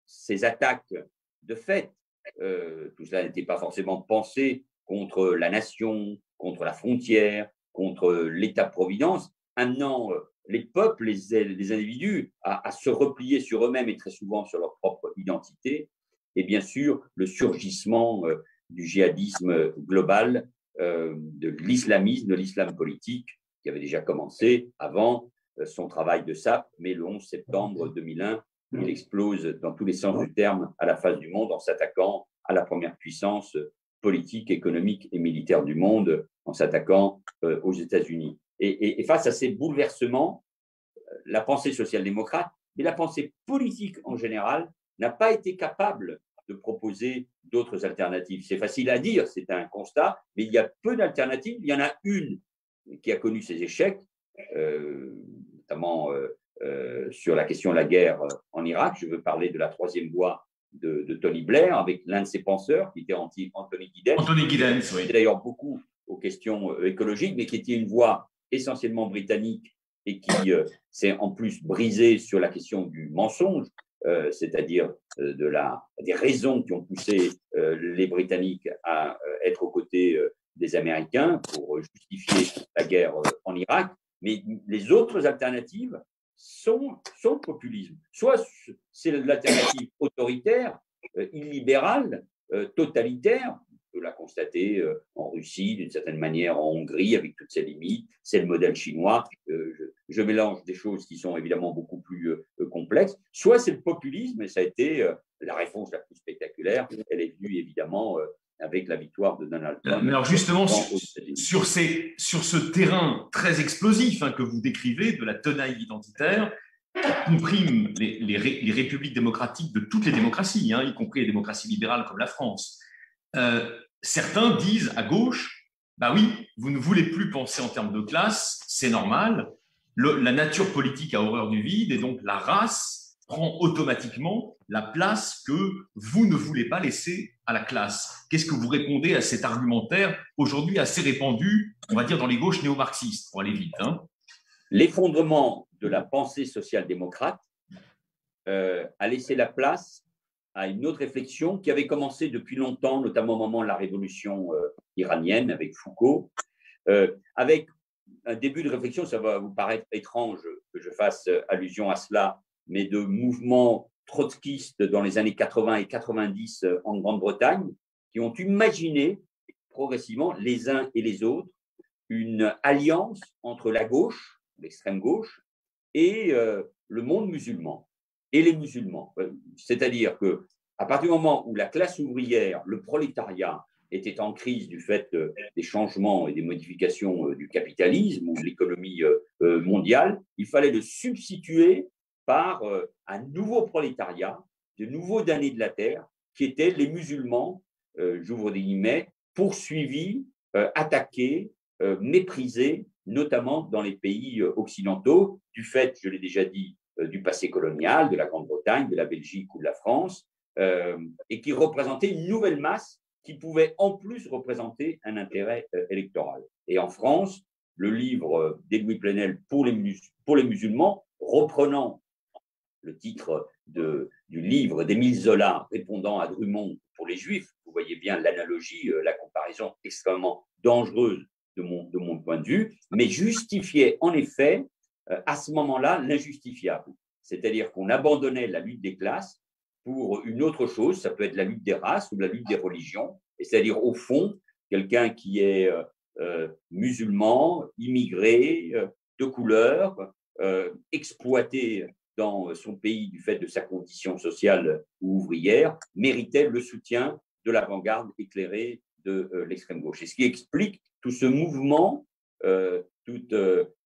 Speaker 3: ces attaques de fait. Tout cela n'était pas forcément pensé contre la nation, contre la frontière, contre l'État-providence, amenant les peuples, les individus à se replier sur eux-mêmes et très souvent sur leur propre identité. Et bien sûr, le surgissement du djihadisme global, de l'islamisme, de l'islam politique, qui avait déjà commencé avant son travail de sape, mais le 11 septembre 2001, il explose dans tous les sens du terme à la face du monde en s'attaquant à la première puissance politique, économique et militaire du monde, en s'attaquant aux États-Unis. Et face à ces bouleversements, la pensée social-démocrate, mais la pensée politique en général, n'a pas été capable de proposer d'autres alternatives. C'est facile à dire, c'est un constat, mais il y a peu d'alternatives. Il y en a une qui a connu ses échecs, notamment sur la question de la guerre en Irak. Je veux parler de la troisième voie de Tony Blair, avec l'un de ses penseurs, qui était Anthony Giddens.
Speaker 2: Anthony Giddens, oui.
Speaker 3: Qui d'ailleurs beaucoup aux questions écologiques, mais qui était une voie essentiellement britannique et qui s'est en plus brisée sur la question du mensonge, c'est-à-dire des raisons qui ont poussé les Britanniques à être aux côtés des Américains pour justifier la guerre en Irak. Mais les autres alternatives sont le populisme. Soit c'est l'alternative autoritaire, illibérale, totalitaire. On peut la constater en Russie, d'une certaine manière en Hongrie, avec toutes ses limites. C'est le modèle chinois. Je mélange des choses qui sont évidemment beaucoup plus complexes. Soit c'est le populisme, et ça a été la réponse la plus spectaculaire. Elle est venue évidemment avec la victoire de Donald Trump.
Speaker 2: Mais alors justement, sur ce terrain très explosif que vous décrivez, de la tenaille identitaire, qui comprime les républiques démocratiques de toutes les démocraties, y compris les démocraties libérales comme la France, certains disent à gauche, bah oui, vous ne voulez plus penser en termes de classe, c'est normal, la nature politique a horreur du vide et donc la race prend automatiquement la place que vous ne voulez pas laisser à la classe. Qu'est-ce que vous répondez à cet argumentaire aujourd'hui assez répandu, on va dire, dans les gauches néo-marxistes, pour aller vite
Speaker 3: L'effondrement de la pensée social-démocrate a laissé la place à une autre réflexion qui avait commencé depuis longtemps, notamment au moment de la révolution iranienne avec Foucault, avec un début de réflexion, ça va vous paraître étrange que je fasse allusion à cela, mais de mouvements trotskistes dans les années 80 et 90 en Grande-Bretagne, qui ont imaginé progressivement, les uns et les autres, une alliance entre la gauche, l'extrême gauche, et le monde musulman, et les musulmans. C'est-à-dire qu'à partir du moment où la classe ouvrière, le prolétariat, était en crise du fait des changements et des modifications du capitalisme ou de l'économie mondiale, il fallait le substituer par un nouveau prolétariat, de nouveaux damnés de la terre, qui étaient les musulmans, j'ouvre des guillemets, poursuivis, attaqués, méprisés, notamment dans les pays occidentaux, du fait, je l'ai déjà dit, du passé colonial, de la Grande-Bretagne, de la Belgique ou de la France, et qui représentaient une nouvelle masse qui pouvait en plus représenter un intérêt électoral. Et en France, le livre d'Edoui Plenel pour les musulmans, reprenant le titre du livre d'Émile Zola répondant à Drummond pour les Juifs, vous voyez bien l'analogie, la comparaison extrêmement dangereuse de mon point de vue, mais justifiait en effet à ce moment-là l'injustifiable. C'est-à-dire qu'on abandonnait la lutte des classes pour une autre chose, ça peut être la lutte des races ou la lutte des religions, c'est-à-dire au fond, quelqu'un qui est musulman, immigré, de couleur, exploité dans son pays du fait de sa condition sociale ou ouvrière, méritait le soutien de l'avant-garde éclairée de l'extrême gauche. Et ce qui explique tout ce mouvement, toute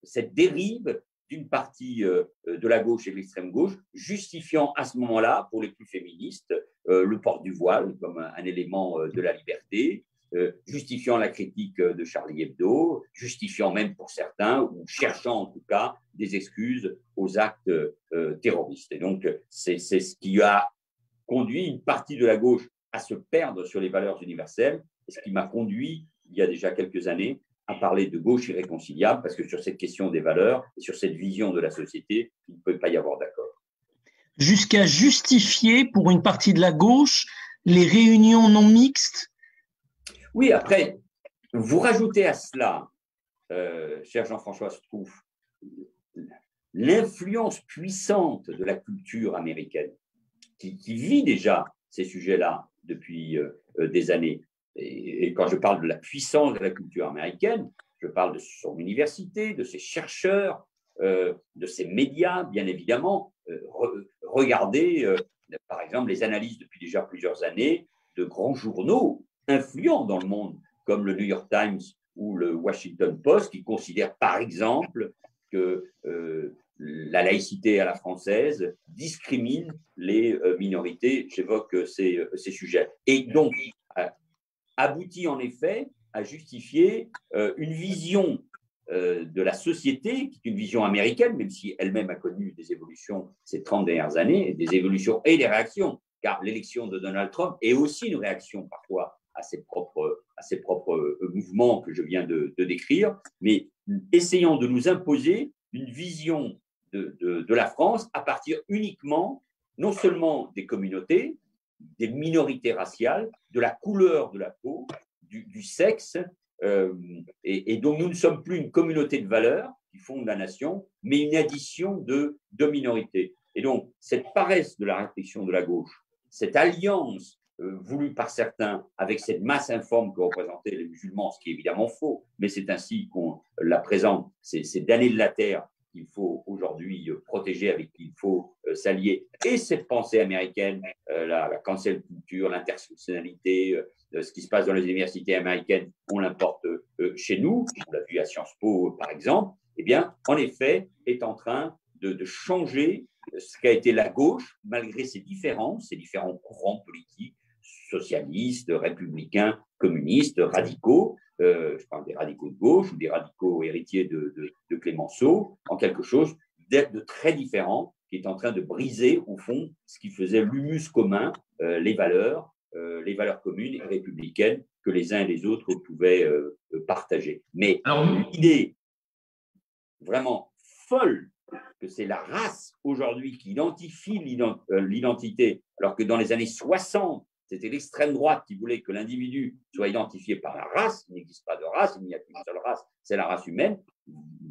Speaker 3: cette dérive d'une partie de la gauche et de l'extrême gauche, justifiant à ce moment-là, pour les plus féministes, le port du voile comme un élément de la liberté, justifiant la critique de Charlie Hebdo, justifiant même pour certains, ou cherchant en tout cas des excuses aux actes terroristes. Et donc, c'est ce qui a conduit une partie de la gauche à se perdre sur les valeurs universelles, et ce qui m'a conduit, il y a déjà quelques années, à parler de gauche irréconciliable, parce que sur cette question des valeurs et sur cette vision de la société, il ne peut pas y avoir d'accord.
Speaker 4: Jusqu'à justifier pour une partie de la gauche les réunions non mixtes?
Speaker 3: Oui, après, vous rajoutez à cela, cher Jean-François Strouff, l'influence puissante de la culture américaine, qui vit déjà ces sujets-là depuis des années. Et quand je parle de la puissance de la culture américaine, je parle de son université, de ses chercheurs, de ses médias, bien évidemment. Regardez, par exemple, les analyses depuis déjà plusieurs années de grands journaux influents dans le monde, comme le New York Times ou le Washington Post, qui considèrent par exemple que la laïcité à la française discrimine les minorités. J'évoque ces sujets. Et donc, aboutit en effet à justifier une vision de la société, qui est une vision américaine, même si elle-même a connu des évolutions ces 30 dernières années, des évolutions et des réactions, car l'élection de Donald Trump est aussi une réaction parfois à ses propres mouvements que je viens de décrire, mais essayant de nous imposer une vision de la France à partir uniquement, non seulement des communautés, des minorités raciales, de la couleur de la peau, du sexe, et donc nous ne sommes plus une communauté de valeurs qui fonde la nation, mais une addition de minorités. Et donc, cette paresse de la réflexion de la gauche, cette alliance voulue par certains avec cette masse informe que représentaient les musulmans, ce qui est évidemment faux, mais c'est ainsi qu'on la présente, ces damnés de la terre qu'il faut aujourd'hui protéger, avec qui il faut s'allier, et cette pensée américaine, la cancel culture, l'intersectionnalité, ce qui se passe dans les universités américaines, on l'importe chez nous, on l'a vu à Sciences Po par exemple, eh bien, en effet, est en train de changer ce qu'a été la gauche, malgré ses différents courants politiques, socialistes, républicains, communistes, radicaux, je parle des radicaux de gauche ou des radicaux héritiers de Clémenceau, en quelque chose de très différent, qui est en train de briser, au fond, ce qui faisait l'humus commun, les valeurs communes et républicaines que les uns et les autres pouvaient partager. Mais l'idée vraiment folle que c'est la race aujourd'hui qui identifie l'identité, alors que dans les années 60, C'était l'extrême droite qui voulait que l'individu soit identifié par la race. Il n'existe pas de race, il n'y a qu'une seule race, c'est la race humaine.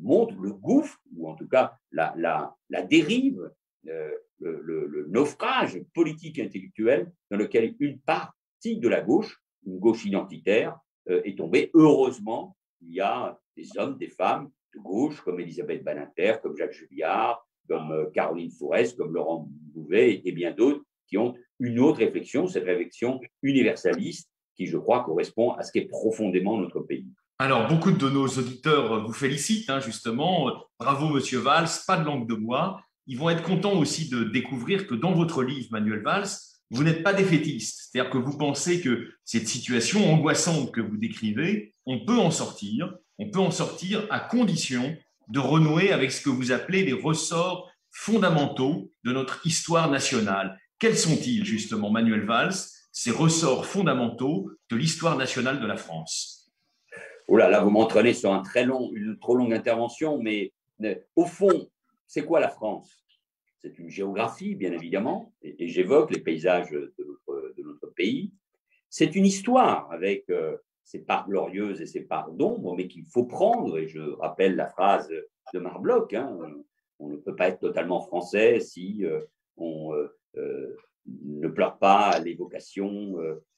Speaker 3: Montre le gouffre, ou en tout cas la dérive, le naufrage politique et intellectuel dans lequel une partie de la gauche, une gauche identitaire, est tombée. Heureusement, il y a des hommes, des femmes de gauche, comme Elisabeth Badinter, comme Jacques Julliard, comme Caroline Fourest, comme Laurent Bouvet et bien d'autres, qui ont une autre réflexion, cette réflexion universaliste qui, je crois, correspond à ce qu'est profondément notre pays.
Speaker 2: Alors, beaucoup de nos auditeurs vous félicitent, hein, justement. Bravo, Monsieur Valls, pas de langue de bois. Ils vont être contents aussi de découvrir que dans votre livre, Manuel Valls, vous n'êtes pas défaitiste. C'est-à-dire que vous pensez que cette situation angoissante que vous décrivez, on peut en sortir à condition de renouer avec ce que vous appelez les ressorts fondamentaux de notre histoire nationale. Quels sont-ils, justement, Manuel Valls, ces ressorts fondamentaux de l'histoire nationale de la France?
Speaker 3: Oh là, vous m'entraînez sur une trop longue intervention, mais au fond, c'est quoi la France? C'est une géographie, bien évidemment, et j'évoque les paysages de notre pays. C'est une histoire avec ses parts glorieuses et ses parts d'ombre, mais qu'il faut prendre, et je rappelle la phrase de Marc-Bloch, hein, on ne peut pas être totalement français si on ne pleure pas l'évocation,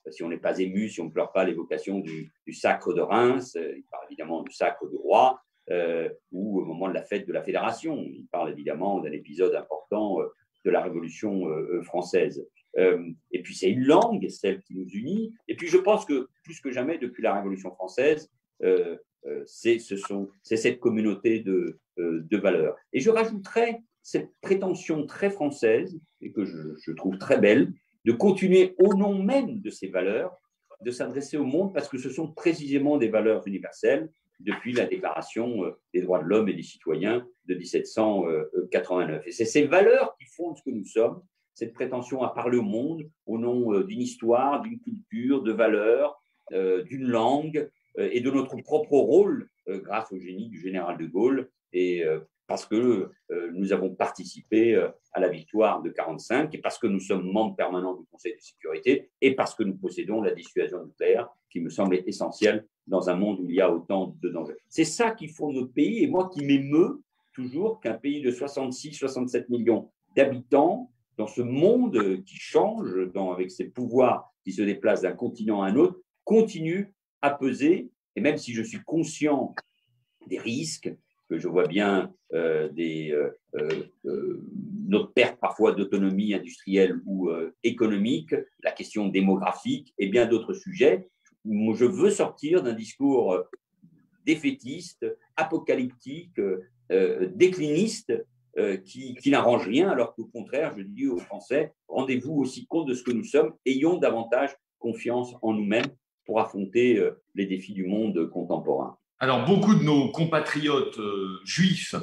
Speaker 3: si on n'est pas ému, si on ne pleure pas l'évocation du sacre de Reims, il parle évidemment du sacre du roi, ou au moment de la fête de la Fédération, il parle évidemment d'un épisode important de la Révolution française. Et puis c'est une langue, celle qui nous unit, et puis je pense que plus que jamais depuis la Révolution française, c'est cette communauté de valeurs. Et je rajouterais cette prétention très française, et que je trouve très belle, de continuer au nom même de ces valeurs, de s'adresser au monde, parce que ce sont précisément des valeurs universelles depuis la Déclaration des droits de l'homme et des citoyens de 1789. Et c'est ces valeurs qui fondent ce que nous sommes, cette prétention à parler au monde au nom d'une histoire, d'une culture, de valeurs, d'une langue et de notre propre rôle grâce au génie du général de Gaulle et parce que nous avons participé à la victoire de 1945 et parce que nous sommes membres permanents du Conseil de sécurité et parce que nous possédons la dissuasion nucléaire qui me semble essentielle dans un monde où il y a autant de dangers. C'est ça qui fonde notre pays et moi qui m'émeut toujours qu'un pays de 66-67 millions d'habitants dans ce monde qui change, avec ses pouvoirs qui se déplacent d'un continent à un autre, continue à peser. Et même si je suis conscient des risques, que je vois bien notre perte parfois d'autonomie industrielle ou économique, la question démographique et bien d'autres sujets, je veux sortir d'un discours défaitiste, apocalyptique, décliniste, qui n'arrange rien, alors qu'au contraire, je dis aux Français, rendez-vous aussi compte de ce que nous sommes, ayons davantage confiance en nous-mêmes pour affronter les défis du monde contemporain.
Speaker 2: Alors, beaucoup de nos compatriotes juifs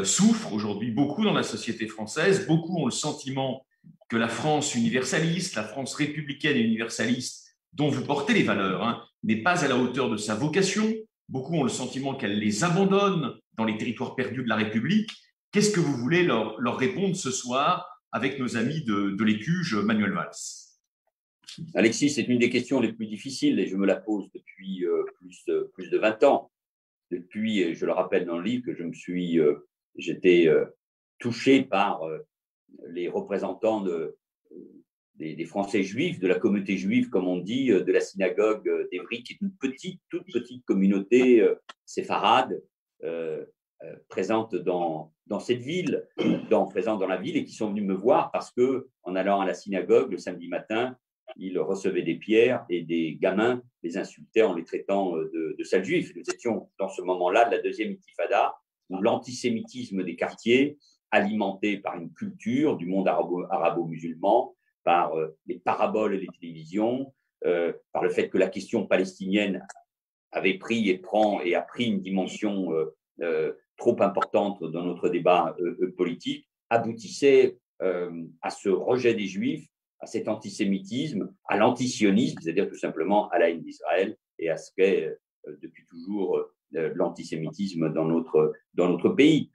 Speaker 2: souffrent aujourd'hui beaucoup dans la société française. Beaucoup ont le sentiment que la France universaliste, la France républicaine et universaliste, dont vous portez les valeurs, hein, n'est pas à la hauteur de sa vocation. Beaucoup ont le sentiment qu'elle les abandonne dans les territoires perdus de la République. Qu'est-ce que vous voulez leur répondre ce soir avec nos amis de l'Écuge, Manuel Valls?
Speaker 3: Alexis, c'est une des questions les plus difficiles et je me la pose depuis plus de 20 ans. Depuis, je le rappelle dans le livre, que j'étais touché par les représentants des Français juifs, de la communauté juive, comme on dit, de la synagogue d'Évry, qui est une toute petite communauté séfarade présente dans cette ville, présente dans la ville, et qui sont venus me voir parce que, en allant à la synagogue le samedi matin, ils recevaient des pierres et des gamins les insultaient en les traitant de sales juifs. Nous étions dans ce moment-là de la deuxième intifada, où l'antisémitisme des quartiers, alimenté par une culture du monde arabo-musulman, par les paraboles et les télévisions, par le fait que la question palestinienne avait pris et prend et a pris une dimension trop importante dans notre débat politique, aboutissait à ce rejet des Juifs, à cet antisémitisme, à l'antisionisme, c'est-à-dire tout simplement à la haine d'Israël et à ce qu'est depuis toujours l'antisémitisme dans notre pays.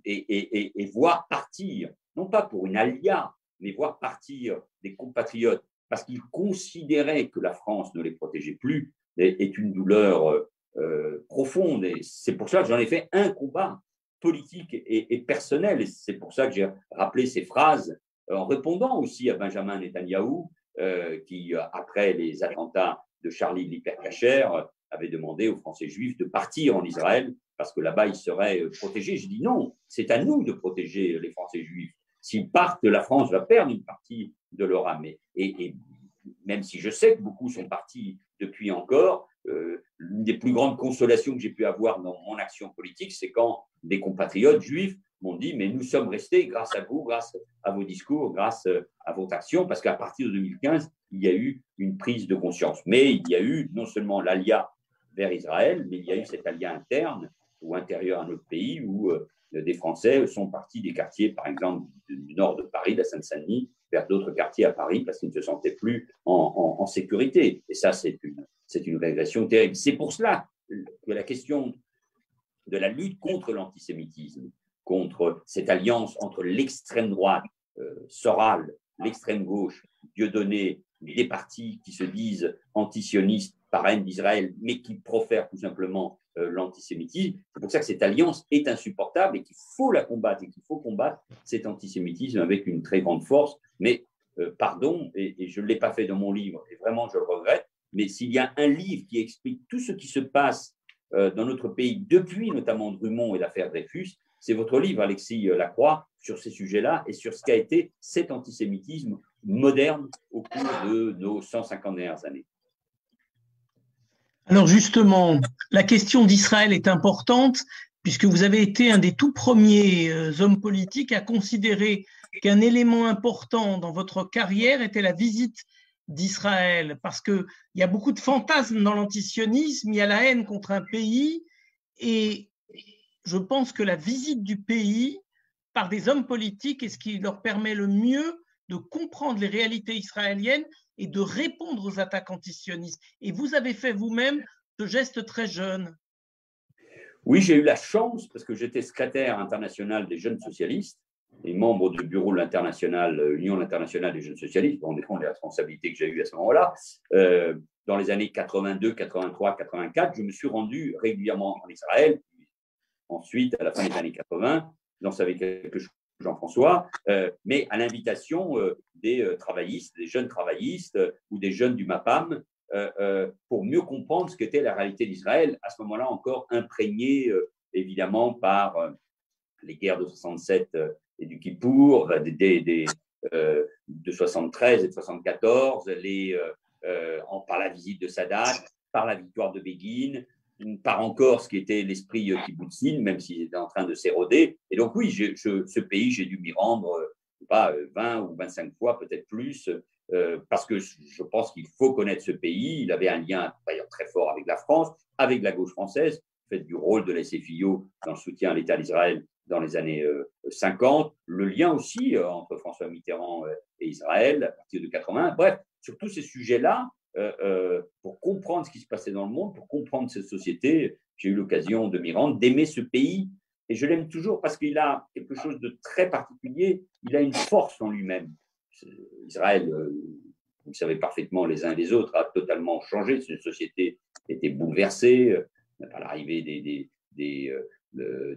Speaker 3: Et voir partir, non pas pour une alia, mais voir partir des compatriotes parce qu'ils considéraient que la France ne les protégeait plus, est une douleur profonde. Et c'est pour ça que j'en ai fait un combat politique et personnel. Et c'est pour ça que j'ai rappelé ces phrases en répondant aussi à Benjamin Netanyahou, qui, après les attentats de Charlie l'hypercacher, avait demandé aux Français juifs de partir en Israël parce que là-bas, ils seraient protégés. Je dis non, c'est à nous de protéger les Français juifs. S'ils partent, la France va perdre une partie de leur âme. Et même si je sais que beaucoup sont partis depuis encore, l'une des plus grandes consolations que j'ai pu avoir dans mon action politique, c'est quand des compatriotes juifs m'ont dit « mais nous sommes restés grâce à vous, grâce à vos discours, grâce à votre action », parce qu'à partir de 2015, il y a eu une prise de conscience. Mais il y a eu non seulement l'alia vers Israël, mais il y a eu cet alia interne ou intérieur à notre pays où des Français sont partis des quartiers, par exemple, du nord de Paris, de la Seine-Saint-Denis, vers d'autres quartiers à Paris parce qu'ils ne se sentaient plus en sécurité. Et ça, c'est une régression terrible. C'est pour cela que la question de la lutte contre l'antisémitisme, contre cette alliance entre l'extrême droite, Soral, l'extrême gauche, Dieudonné, des partis qui se disent antisionistes par haine d'Israël, mais qui profèrent tout simplement l'antisémitisme. C'est pour ça que cette alliance est insupportable et qu'il faut la combattre et qu'il faut combattre cet antisémitisme avec une très grande force. Mais pardon, et je ne l'ai pas fait dans mon livre, et vraiment je le regrette, mais s'il y a un livre qui explique tout ce qui se passe dans notre pays depuis notamment Drummond et l'affaire Dreyfus, c'est votre livre, Alexis Lacroix, sur ces sujets-là et sur ce qu'a été cet antisémitisme moderne au cours de nos 150 dernières années.
Speaker 4: Alors justement, la question d'Israël est importante puisque vous avez été un des tout premiers hommes politiques à considérer qu'un élément important dans votre carrière était la visite d'Israël, parce qu'il y a beaucoup de fantasmes dans l'antisionisme, il y a la haine contre un pays, et je pense que la visite du pays par des hommes politiques est ce qui leur permet le mieux de comprendre les réalités israéliennes et de répondre aux attaques antisionistes. Et vous avez fait vous-même ce geste très jeune.
Speaker 3: Oui, j'ai eu la chance, parce que j'étais secrétaire international des jeunes socialistes et membre du bureau de l'Union internationale des jeunes socialistes, on défend les responsabilités que j'ai eues à ce moment-là. Dans les années 82, 83, 84, je me suis rendu régulièrement en Israël. Ensuite, à la fin des années 80, j'en savais quelque chose, Jean-François, mais à l'invitation des travaillistes, des jeunes travaillistes ou des jeunes du MAPAM, pour mieux comprendre ce qu'était la réalité d'Israël, à ce moment-là encore imprégnée évidemment par les guerres de 67 et du Kippour, de 73 et de 74, par la visite de Sadat, par la victoire de Begin, par encore ce qui était l'esprit kibbutzim, même s'il était en train de s'éroder. Et donc oui, ce pays, j'ai dû m'y rendre 20 ou 25 fois, peut-être plus, parce que je pense qu'il faut connaître ce pays. Il avait un lien d'ailleurs très fort avec la France, avec la gauche française, fait du rôle de l'SFIO dans le soutien à l'État d'Israël dans les années 50, le lien aussi entre François Mitterrand et Israël à partir de 80. Bref, sur tous ces sujets-là, pour comprendre ce qui se passait dans le monde, pour comprendre cette société, j'ai eu l'occasion de m'y rendre, d'aimer ce pays. Et je l'aime toujours parce qu'il a quelque chose de très particulier, il a une force en lui-même. Israël, vous le savez parfaitement, les uns et les autres, a totalement changé. C'est une société qui était bouleversée par l'arrivée des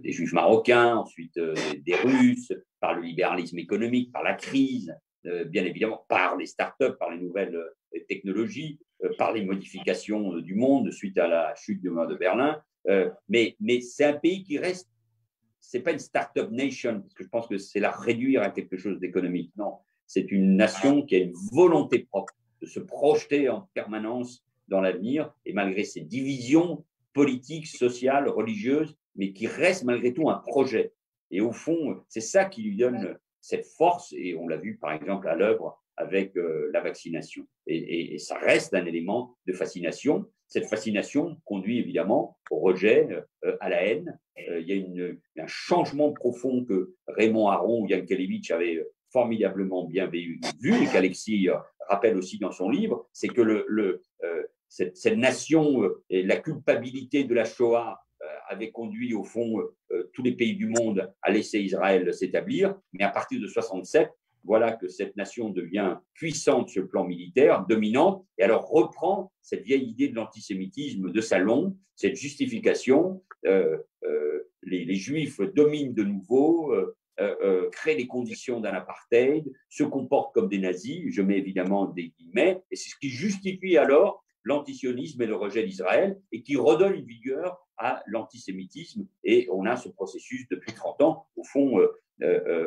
Speaker 3: Juifs marocains, ensuite des Russes, par le libéralisme économique, par la crise, bien évidemment, par les startups, par les nouvelles technologies, par les modifications du monde suite à la chute du mur de Berlin. Mais c'est un pays qui reste, ce n'est pas une startup nation, parce que je pense que c'est la réduire à quelque chose d'économique. Non, c'est une nation qui a une volonté propre de se projeter en permanence dans l'avenir, et malgré ses divisions politiques, sociales, religieuses, mais qui reste malgré tout un projet. Et au fond, c'est ça qui lui donne cette force, et on l'a vu par exemple à l'œuvre avec la vaccination. Et ça reste un élément de fascination. Cette fascination conduit évidemment au rejet, à la haine. Il y a un changement profond que Raymond Aron ou Yankelevitch avaient formidablement bien vu, et qu'Alexis rappelle aussi dans son livre, c'est que cette nation et la culpabilité de la Shoah avait conduit au fond tous les pays du monde à laisser Israël s'établir, mais à partir de 67, voilà que cette nation devient puissante sur le plan militaire, dominante, et alors reprend cette vieille idée de l'antisémitisme de Salon, cette justification, les Juifs dominent de nouveau, créent les conditions d'un apartheid, se comportent comme des nazis, je mets évidemment des guillemets, et c'est ce qui justifie alors l'antisionisme et le rejet d'Israël, et qui redonne une vigueur à l'antisémitisme. Et on a ce processus depuis 30 ans. Au fond,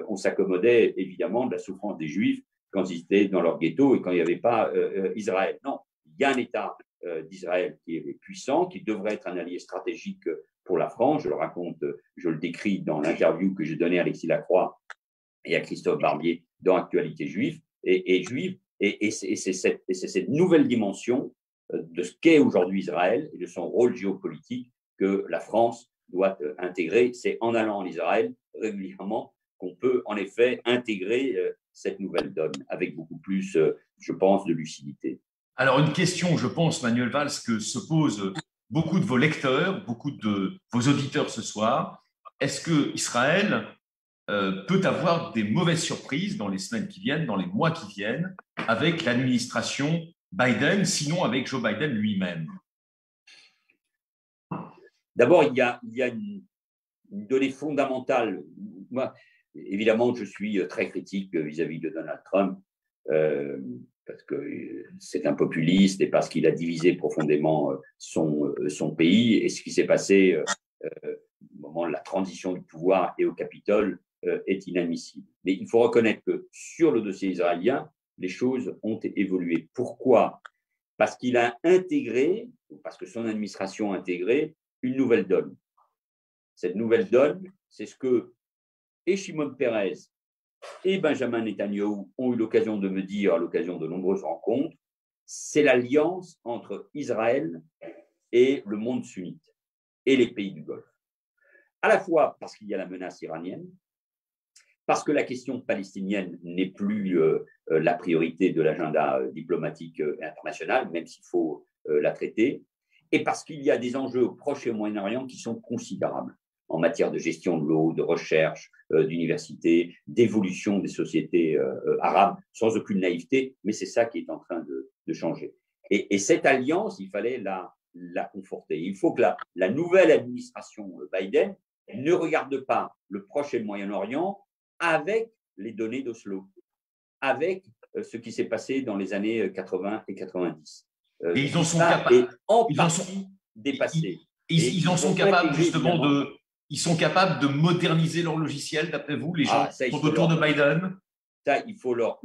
Speaker 3: on s'accommodait évidemment de la souffrance des Juifs quand ils étaient dans leur ghetto et quand il n'y avait pas Israël. Non, il y a un État d'Israël qui est puissant, qui devrait être un allié stratégique pour la France. Je le raconte, je le décris dans l'interview que j'ai donnée à Alexis Lacroix et à Christophe Barbier dans Actualité juive et c'est cette nouvelle dimension de ce qu'est aujourd'hui Israël et de son rôle géopolitique que la France doit intégrer. C'est en allant en Israël régulièrement qu'on peut en effet intégrer cette nouvelle donne avec beaucoup plus, je pense, de lucidité.
Speaker 2: Alors, une question, je pense, Manuel Valls, que se posent beaucoup de vos lecteurs, beaucoup de vos auditeurs ce soir. Est-ce que Israël peut avoir des mauvaises surprises dans les semaines qui viennent, dans les mois qui viennent, avec l'administration Biden, sinon avec Joe Biden lui-même?
Speaker 3: D'abord, il y a une donnée fondamentale. Moi, évidemment, je suis très critique vis-à-vis de Donald Trump, parce que c'est un populiste et parce qu'il a divisé profondément son pays. Et ce qui s'est passé au moment de la transition du pouvoir et au Capitole est inadmissible. Mais il faut reconnaître que sur le dossier israélien, les choses ont évolué. Pourquoi? Parce qu'il a intégré, parce que son administration a intégré une nouvelle donne. Cette nouvelle donne, c'est ce que et Shimon Peres et Benjamin Netanyahou ont eu l'occasion de me dire à l'occasion de nombreuses rencontres, c'est l'alliance entre Israël et le monde sunnite et les pays du Golfe. À la fois parce qu'il y a la menace iranienne, parce que la question palestinienne n'est plus la priorité de l'agenda diplomatique international, même s'il faut la traiter, et parce qu'il y a des enjeux au Proche et au Moyen-Orient qui sont considérables en matière de gestion de l'eau, de recherche, d'université, d'évolution des sociétés arabes, sans aucune naïveté, mais c'est ça qui est en train de changer. Et cette alliance, il fallait la conforter. Il faut que la nouvelle administration Biden ne regarde pas le Proche et le Moyen-Orient avec les données d'Oslo, avec ce qui s'est passé dans les années 80 et 90.
Speaker 2: Et ils en sont capables.
Speaker 3: En partie dépassés.
Speaker 2: Ils en sont capables justement ils sont capables de moderniser leur logiciel, d'après vous, les gens qui sont autour de Biden?
Speaker 3: Ça, il faut leur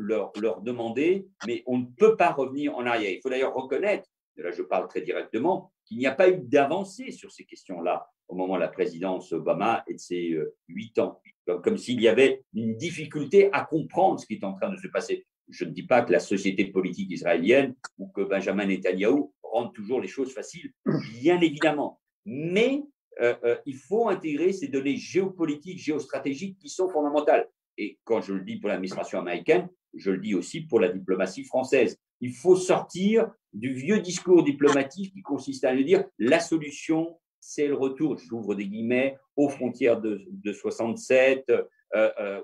Speaker 3: demander, mais on ne peut pas revenir en arrière. Il faut d'ailleurs reconnaître, et là je parle très directement, qu'il n'y a pas eu d'avancée sur ces questions-là au moment de la présidence Obama et de ses 8 ans. Comme s'il y avait une difficulté à comprendre ce qui est en train de se passer. Je ne dis pas que la société politique israélienne ou que Benjamin Netanyahou rendent toujours les choses faciles, bien évidemment. Mais il faut intégrer ces données géopolitiques, géostratégiques qui sont fondamentales. Et quand je le dis pour l'administration américaine, je le dis aussi pour la diplomatie française. Il faut sortir du vieux discours diplomatique qui consiste à dire la solution, c'est le retour, j'ouvre des guillemets, aux frontières de 67,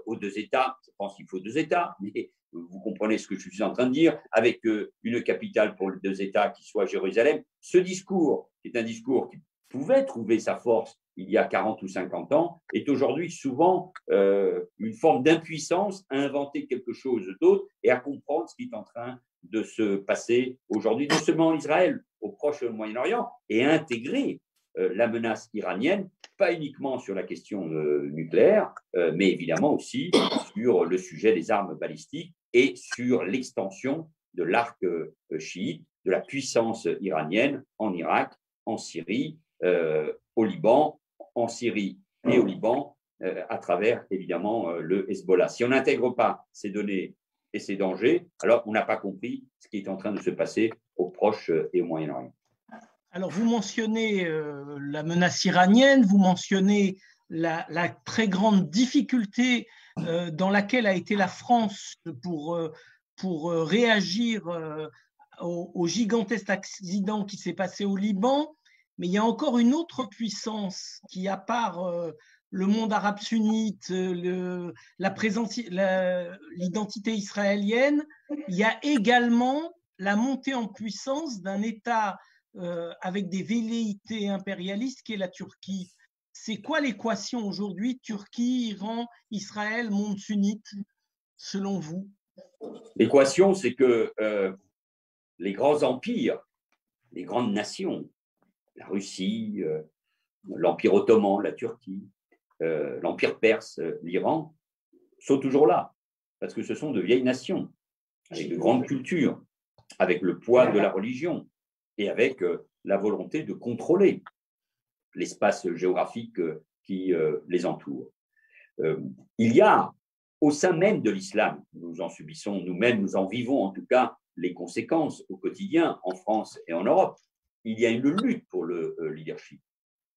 Speaker 3: aux 2 États. Je pense qu'il faut 2 États, mais vous comprenez ce que je suis en train de dire, avec une capitale pour les 2 États qui soit Jérusalem. Ce discours, qui est un discours qui pouvait trouver sa force il y a 40 ou 50 ans, est aujourd'hui souvent une forme d'impuissance à inventer quelque chose d'autre et à comprendre ce qui est en train de se passer aujourd'hui, non seulement en Israël, au Proche et au Moyen-Orient, et à intégrer la menace iranienne, pas uniquement sur la question nucléaire, mais évidemment aussi sur le sujet des armes balistiques et sur l'extension de l'arc chiite, de la puissance iranienne en Irak, en Syrie, au Liban, en Syrie et au Liban, à travers évidemment le Hezbollah. Si on n'intègre pas ces données et ces dangers, alors on n'a pas compris ce qui est en train de se passer au Proche et au Moyen-Orient.
Speaker 4: Alors, vous mentionnez la menace iranienne, vous mentionnez la très grande difficulté dans laquelle a été la France pour réagir au gigantesque accident qui s'est passé au Liban. Mais il y a encore une autre puissance qui, à part le monde arabe sunnite, l'identité israélienne, il y a également la montée en puissance d'un État avec des velléités impérialistes qui est la Turquie. C'est quoi l'équation aujourd'hui, Turquie, Iran, Israël, monde sunnite, selon vous?
Speaker 3: L'équation, c'est que les grands empires, les grandes nations, la Russie, l'Empire ottoman, la Turquie, l'Empire perse, l'Iran, sont toujours là, parce que ce sont de vieilles nations, avec de grandes cultures, avec le poids de la religion et avec la volonté de contrôler l'espace géographique qui les entoure. Il y a, au sein même de l'islam, nous en subissons nous-mêmes, nous en vivons en tout cas les conséquences au quotidien en France et en Europe, il y a une lutte pour le leadership,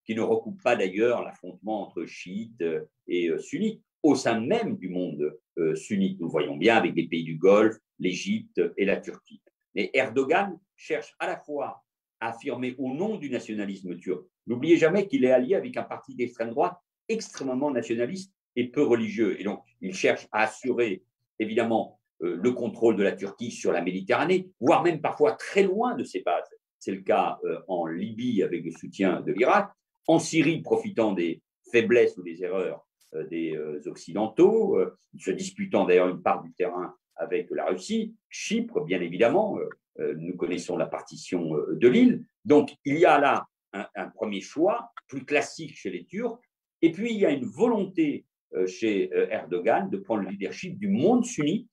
Speaker 3: qui ne recoupe pas d'ailleurs l'affrontement entre chiites et sunnites, au sein même du monde sunnite. Nous voyons bien avec les pays du Golfe, l'Égypte et la Turquie. Mais Erdogan cherche à la fois à affirmer au nom du nationalisme turc. N'oubliez jamais qu'il est allié avec un parti d'extrême droite extrêmement nationaliste et peu religieux. Et donc, il cherche à assurer, évidemment, le contrôle de la Turquie sur la Méditerranée, voire même parfois très loin de ses bases. C'est le cas en Libye avec le soutien de l'Irak, en Syrie profitant des faiblesses ou des erreurs des Occidentaux, se disputant d'ailleurs une part du terrain avec la Russie, Chypre, bien évidemment, nous connaissons la partition de l'île. Donc, il y a là un premier choix, plus classique chez les Turcs, et puis il y a une volonté chez Erdogan de prendre le leadership du monde sunnite,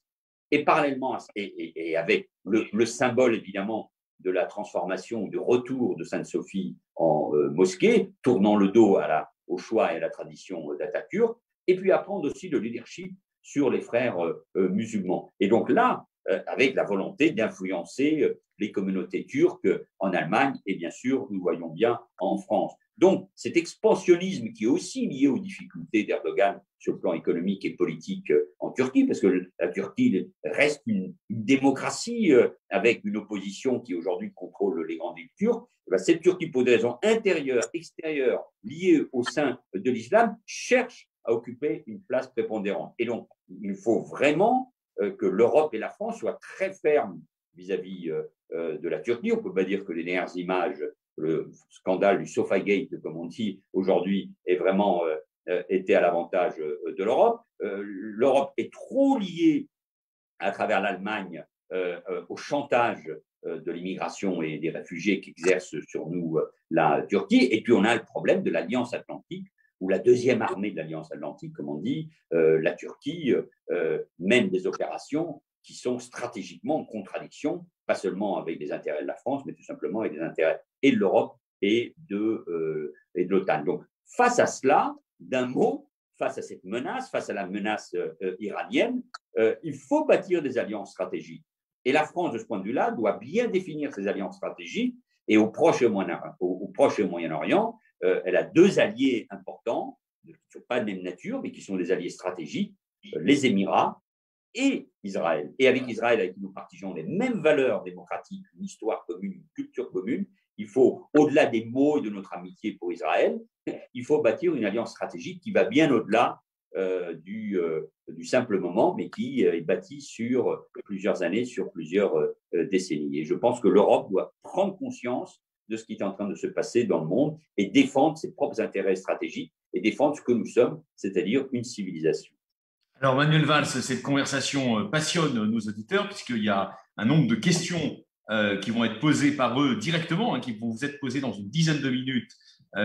Speaker 3: et parallèlement, et avec le symbole évidemment de la transformation ou du retour de Sainte-Sophie en mosquée, tournant le dos au choix et à la tradition d'Atatürk, et puis apprendre aussi le leadership sur les frères musulmans. Et donc là, avec la volonté d'influencer les communautés turques en Allemagne et bien sûr, nous voyons bien en France. Donc, cet expansionnisme qui est aussi lié aux difficultés d'Erdogan sur le plan économique et politique en Turquie, parce que la Turquie reste une démocratie avec une opposition qui aujourd'hui contrôle les grandes villes turques, cette Turquie, pour des raisons intérieures, extérieures, liées au sein de l'islam, cherche à occuper une place prépondérante. Et donc, il faut vraiment que l'Europe et la France soient très fermes vis-à-vis de la Turquie. On ne peut pas dire que les dernières images, le scandale du Sofagate, comme on dit aujourd'hui, est vraiment été à l'avantage de l'Europe. L'Europe est trop liée à travers l'Allemagne au chantage de l'immigration et des réfugiés qu'exerce sur nous la Turquie. Et puis on a le problème de l'Alliance Atlantique, ou la deuxième armée de l'Alliance Atlantique, comme on dit. La Turquie mène des opérations qui sont stratégiquement en contradiction, pas seulement avec les intérêts de la France, mais tout simplement avec les intérêts et de l'Europe et de l'OTAN. Donc, face à cela, d'un mot, face à cette menace, face à la menace iranienne, il faut bâtir des alliances stratégiques. Et la France, de ce point de vue-là, doit bien définir ses alliances stratégiques. Et au Proche et Moyen-Orient, elle a deux alliés importants, qui ne sont pas de même nature, mais qui sont des alliés stratégiques, les Émirats et Israël. Et avec Israël, avec qui nous partageons les mêmes valeurs démocratiques, une histoire commune, une culture commune, il faut, au-delà des mots et de notre amitié pour Israël, il faut bâtir une alliance stratégique qui va bien au-delà du simple moment, mais qui est bâtie sur plusieurs années, sur plusieurs décennies. Et je pense que l'Europe doit prendre conscience de ce qui est en train de se passer dans le monde et défendre ses propres intérêts stratégiques et défendre ce que nous sommes, c'est-à-dire une civilisation.
Speaker 2: Alors, Manuel Valls, cette conversation passionne nos auditeurs puisqu'il y a un nombre de questions qui vont être posées par eux directement, qui vont vous être posées dans une dizaine de minutes,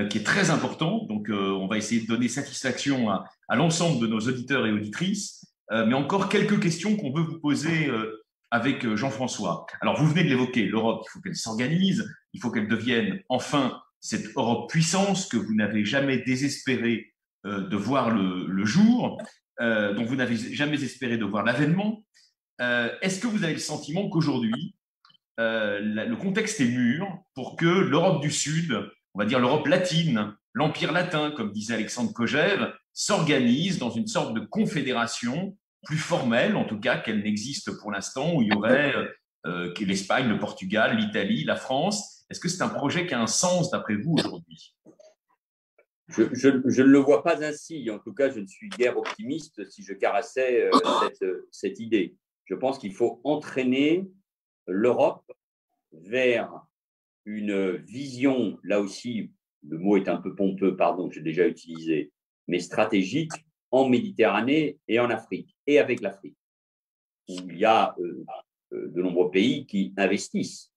Speaker 2: qui est très important. Donc, on va essayer de donner satisfaction à l'ensemble de nos auditeurs et auditrices. Mais encore quelques questions qu'on veut vous poser avec Jean-François. Alors, vous venez de l'évoquer, l'Europe, il faut qu'elle s'organise, il faut qu'elle devienne enfin cette Europe puissance que vous n'avez jamais désespéré de voir le jour, dont vous n'avez jamais espéré de voir l'avènement. Est-ce que vous avez le sentiment qu'aujourd'hui, le contexte est mûr pour que l'Europe du Sud, on va dire l'Europe latine, l'Empire latin, comme disait Alexandre Kojève, s'organise dans une sorte de confédération plus formelle, en tout cas qu'elle n'existe pour l'instant, où il y aurait l'Espagne, le Portugal, l'Italie, la France. Est-ce que c'est un projet qui a un sens d'après vous aujourd'hui?
Speaker 3: Je ne le vois pas ainsi. En tout cas, je ne suis guère optimiste si je caressais cette idée. Je pense qu'il faut entraîner l'Europe vers une vision, là aussi, le mot est un peu pompeux, pardon, j'ai déjà utilisé, mais stratégique en Méditerranée et en Afrique, et avec l'Afrique, où il y a de nombreux pays qui investissent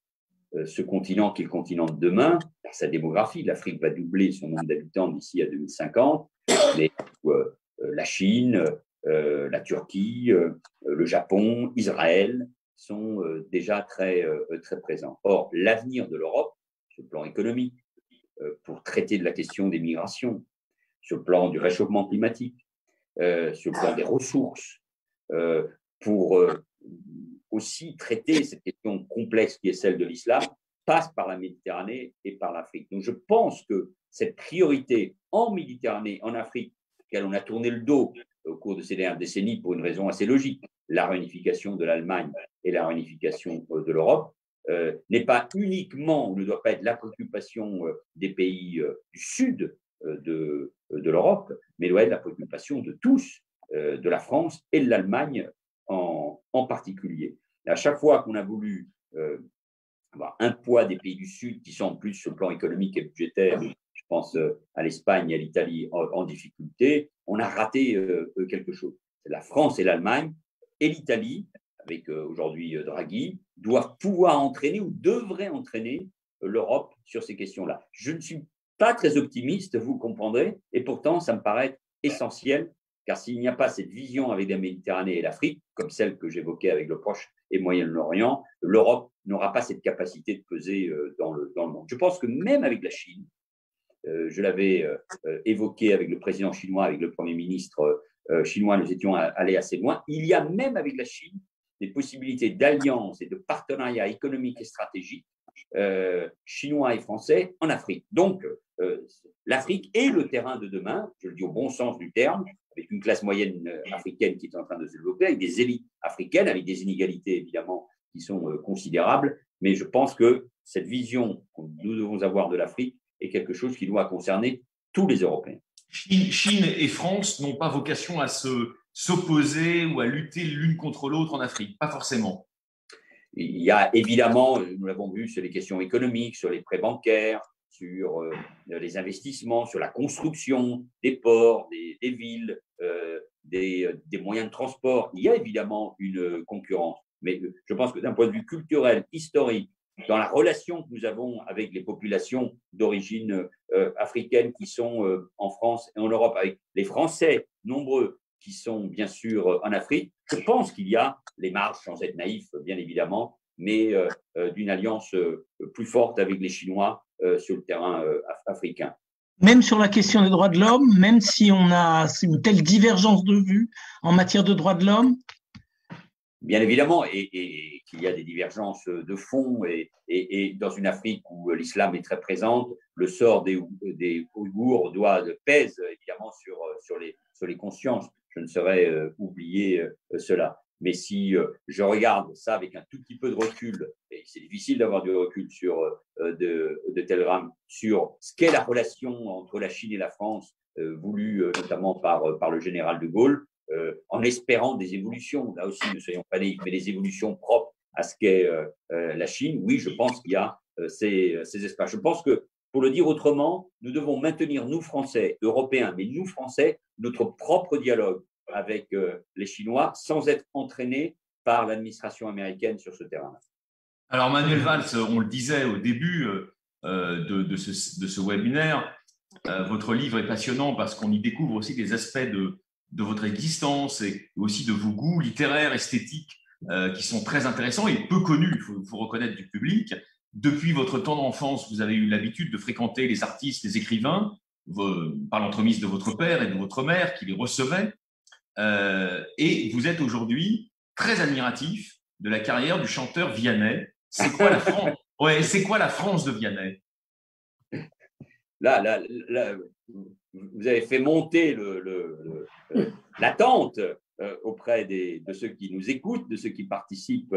Speaker 3: ce continent qui est le continent de demain, par sa démographie. L'Afrique va doubler son nombre d'habitants d'ici à 2050, mais la Chine, la Turquie, le Japon, Israël sont déjà très présents. Or, l'avenir de l'Europe, sur le plan économique, pour traiter de la question des migrations, sur le plan du réchauffement climatique, sur le plan des ressources, pour aussi traiter cette question complexe qui est celle de l'islam, passe par la Méditerranée et par l'Afrique. Donc je pense que cette priorité en Méditerranée, en Afrique, auquel on a tourné le dos au cours de ces dernières décennies pour une raison assez logique, la réunification de l'Allemagne et la réunification de l'Europe, n'est pas uniquement, ou ne doit pas être la préoccupation des pays du sud de l'Europe, mais doit être la préoccupation de tous, de la France et de l'Allemagne en particulier. Et à chaque fois qu'on a voulu avoir un poids des pays du Sud qui sont en plus sur le plan économique et budgétaire, je pense à l'Espagne et à l'Italie en difficulté, on a raté quelque chose. La France et l'Allemagne et l'Italie, avec aujourd'hui Draghi, doivent pouvoir entraîner ou devraient entraîner l'Europe sur ces questions-là. Je ne suis pas très optimiste, vous comprendrez, et pourtant ça me paraît essentiel, car s'il n'y a pas cette vision avec la Méditerranée et l'Afrique, comme celle que j'évoquais avec le Proche et Moyen-Orient, l'Europe n'aura pas cette capacité de peser dans le monde. Je pense que même avec la Chine, je l'avais évoqué avec le président chinois, avec le Premier ministre chinois, nous étions allés assez loin, il y a même avec la Chine des possibilités d'alliance et de partenariat économique et stratégique chinois et français en Afrique. Donc, l'Afrique est le terrain de demain, je le dis au bon sens du terme, avec une classe moyenne africaine qui est en train de se développer, avec des élites africaines, avec des inégalités évidemment qui sont considérables, mais je pense que cette vision que nous devons avoir de l'Afrique est quelque chose qui doit concerner tous les Européens.
Speaker 2: Chine et France n'ont pas vocation à s'opposer ou à lutter l'une contre l'autre en Afrique, pas forcément.
Speaker 3: Il y a évidemment, nous l'avons vu, sur les questions économiques, sur les prêts bancaires, sur les investissements, sur la construction des ports, des villes, des moyens de transport. Il y a évidemment une concurrence. Mais je pense que d'un point de vue culturel, historique, dans la relation que nous avons avec les populations d'origine africaine qui sont en France et en Europe, avec les Français nombreux qui sont bien sûr en Afrique, je pense qu'il y a les marges, sans être naïf bien évidemment, mais d'une alliance plus forte avec les Chinois sur le terrain africain.
Speaker 4: Même sur la question des droits de l'homme, même si on a une telle divergence de vues en matière de droits de l'homme?
Speaker 3: Bien évidemment, et qu'il y a des divergences de fond, et dans une Afrique où l'islam est très présent, le sort des Ouïghours pèse évidemment sur les consciences. Je ne saurais oublier cela. Mais si je regarde ça avec un tout petit peu de recul, et c'est difficile d'avoir du recul sur de tels drames, sur ce qu'est la relation entre la Chine et la France, voulue notamment par le général de Gaulle, en espérant des évolutions, là aussi ne soyons pas naïfs, mais des évolutions propres à ce qu'est la Chine, oui, je pense qu'il y a ces espaces. Je pense que, pour le dire autrement, nous devons maintenir, nous Français, Européens, mais nous Français, notre propre dialogue avec les Chinois sans être entraînés par l'administration américaine sur ce terrain-là.
Speaker 2: Alors Manuel Valls, on le disait au début de ce webinaire, votre livre est passionnant parce qu'on y découvre aussi des aspects de votre existence et aussi de vos goûts littéraires, esthétiques, qui sont très intéressants et peu connus, il faut reconnaître, du public. Depuis votre temps d'enfance, vous avez eu l'habitude de fréquenter les artistes, les écrivains, par l'entremise de votre père et de votre mère qui les recevaient. Et vous êtes aujourd'hui très admiratif de la carrière du chanteur Vianney. C'est quoi la France? Ouais, c'est quoi la France de Vianney?
Speaker 3: Là, vous avez fait monter l'attente auprès de ceux qui nous écoutent, de ceux qui participent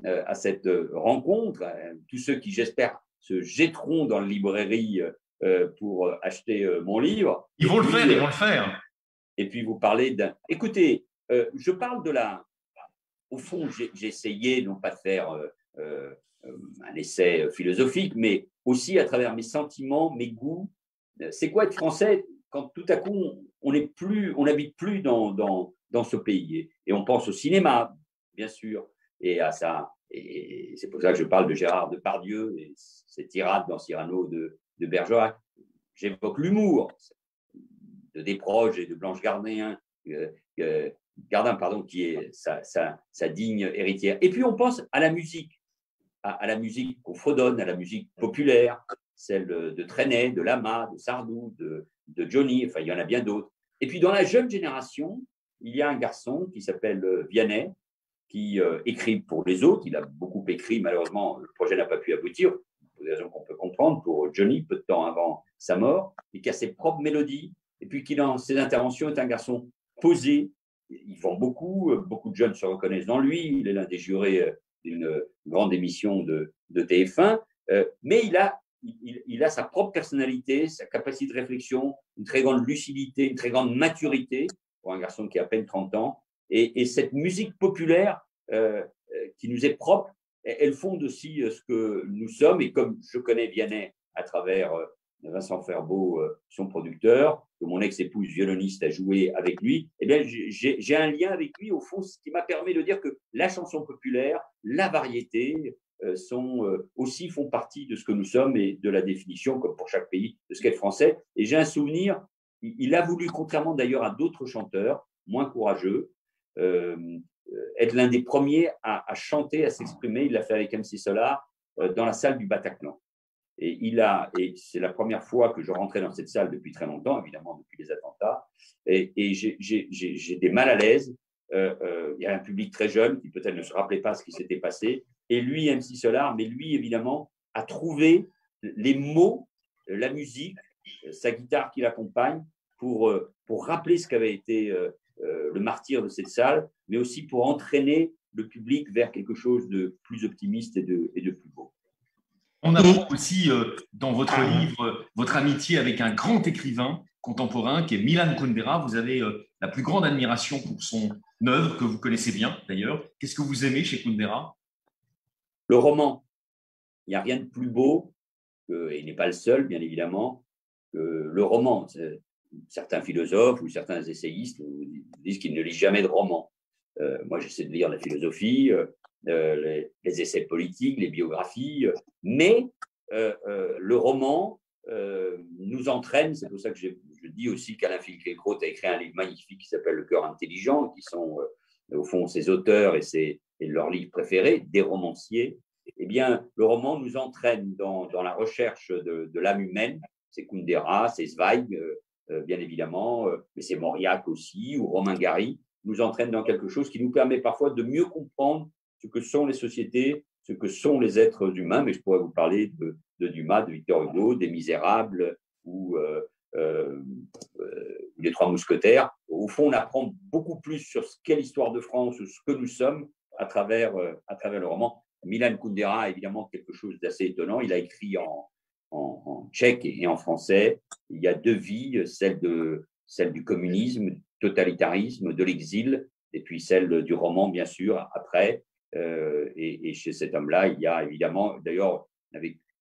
Speaker 3: à cette rencontre, tous ceux qui, j'espère, se jetteront dans la librairie pour acheter mon livre.
Speaker 2: Ils vont le faire, ils vont le faire.
Speaker 3: Et puis vous parlez d'un… Écoutez, je parle de la… Au fond, j'ai essayé non pas de faire un essai philosophique, mais aussi à travers mes sentiments, mes goûts. C'est quoi être français quand tout à coup on n'habite plus dans ce pays, et on pense au cinéma, bien sûr, et à ça. Et c'est pour ça que je parle de Gérard Depardieu et ses tirades dans Cyrano de Bergerac. J'évoque l'humour de Desproges et de Blanche Gardin, qui est sa digne héritière. Et puis on pense à la musique, à la musique qu'on fredonne, à la musique populaire, celle de Trenet, de Lama, de Sardou, de Johnny, enfin il y en a bien d'autres. Et puis dans la jeune génération, il y a un garçon qui s'appelle Vianney, qui écrit pour les autres. Il a beaucoup écrit, malheureusement, le projet n'a pas pu aboutir, pour des raisons qu'on peut comprendre, pour Johnny, peu de temps avant sa mort, et qui a ses propres mélodies, et puis qui, dans ses interventions, est un garçon posé. Il vend beaucoup, beaucoup de jeunes se reconnaissent dans lui, il est l'un des jurés d'une grande émission de TF1, mais il a sa propre personnalité, sa capacité de réflexion, une très grande lucidité, une très grande maturité, pour un garçon qui a à peine 30 ans, et cette musique populaire qui nous est propre, elle fonde aussi ce que nous sommes, et comme je connais Vianney à travers Vincent Ferbeau, son producteur, que mon ex-épouse violoniste a joué avec lui, eh bien, j'ai un lien avec lui, au fond, ce qui m'a permis de dire que la chanson populaire, la variété, aussi font partie de ce que nous sommes et de la définition, comme pour chaque pays, de ce qu'est le français. Et j'ai un souvenir, il a voulu, contrairement d'ailleurs à d'autres chanteurs, moins courageux, être l'un des premiers à chanter, à s'exprimer. Il l'a fait avec MC Solar dans la salle du Bataclan. Et c'est la première fois que je rentrais dans cette salle depuis très longtemps, évidemment depuis les attentats, et j'étais mal à l'aise. Il y a un public très jeune qui peut-être ne se rappelait pas ce qui s'était passé, et lui, MC Solar, mais lui évidemment a trouvé les mots, la musique, sa guitare qui l'accompagne pour rappeler ce qu'avait été le martyre de cette salle, mais aussi pour entraîner le public vers quelque chose de plus optimiste et de plus beau.
Speaker 2: On apprend aussi dans votre livre votre amitié avec un grand écrivain contemporain qui est Milan Kundera. Vous avez la plus grande admiration pour son œuvre, que vous connaissez bien d'ailleurs. Qu'est-ce que vous aimez chez Kundera?
Speaker 3: Le roman. Il n'y a rien de plus beau, et il n'est pas le seul, bien évidemment, que le roman. Certains philosophes ou certains essayistes disent qu'ils ne lisent jamais de roman. Moi, j'essaie de lire la philosophie, les essais politiques, les biographies, mais le roman nous entraîne. C'est pour ça que je dis aussi qu'Alain Finkielkraut a écrit un livre magnifique qui s'appelle Le cœur intelligent, qui sont au fond ses auteurs et leurs livres préférés, des romanciers. Eh bien, le roman nous entraîne dans la recherche de l'âme humaine. C'est Kundera, c'est Zweig, bien évidemment, mais c'est Mauriac aussi, ou Romain Gary, nous entraîne dans quelque chose qui nous permet parfois de mieux comprendre ce que sont les sociétés, ce que sont les êtres humains. Mais je pourrais vous parler de Dumas, de Victor Hugo, des Misérables ou les Trois Mousquetaires. Au fond, on apprend beaucoup plus sur ce qu'est l'histoire de France, ce que nous sommes à travers le roman. Milan Kundera a évidemment quelque chose d'assez étonnant. Il a écrit en tchèque et en français. Il y a deux vies, celle du communisme, du totalitarisme, de l'exil, et puis celle du roman, bien sûr, après. Et chez cet homme-là, il y a évidemment, d'ailleurs,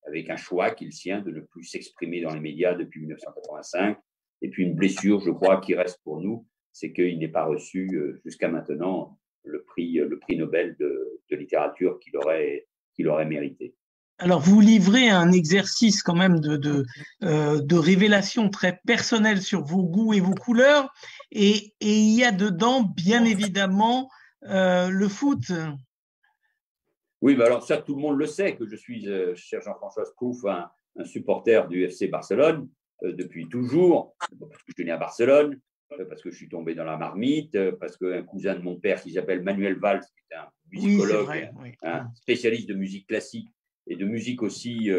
Speaker 3: avec un choix qui est le sien de ne plus s'exprimer dans les médias depuis 1985, et puis une blessure, je crois, qui reste pour nous, c'est qu'il n'est pas reçu jusqu'à maintenant le prix Nobel de littérature qu'il aurait mérité.
Speaker 4: Alors, vous livrez un exercice quand même de révélation très personnelle sur vos goûts et vos couleurs, et il y a dedans, bien évidemment, le foot.
Speaker 3: Oui, bah alors ça, tout le monde le sait, que je suis, cher Jean-François Scouf, un supporter du FC Barcelone depuis toujours, parce que je suis né à Barcelone, parce que je suis tombé dans la marmite, parce qu'un cousin de mon père qui s'appelle Manuel Valls, qui est un musicologue, un spécialiste de musique classique et de musique aussi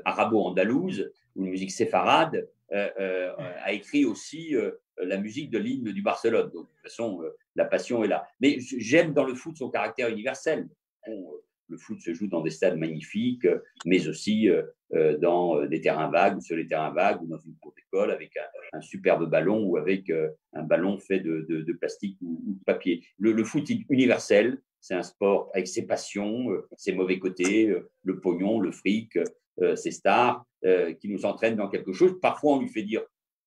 Speaker 3: arabo-andalouse, ou de musique séfarade, a écrit aussi la musique de l'hymne du Barcelone. Donc, de toute façon, la passion est là. Mais j'aime dans le foot son caractère universel. le foot se joue dans des stades magnifiques, mais aussi dans des terrains vagues, sur les terrains vagues ou dans une cour d'école avec un superbe ballon ou avec un ballon fait de plastique ou de papier. Le foot est universel, c'est un sport avec ses passions, ses mauvais côtés, le pognon, le fric, ses stars qui nous entraînent dans quelque chose. Parfois, on lui fait dire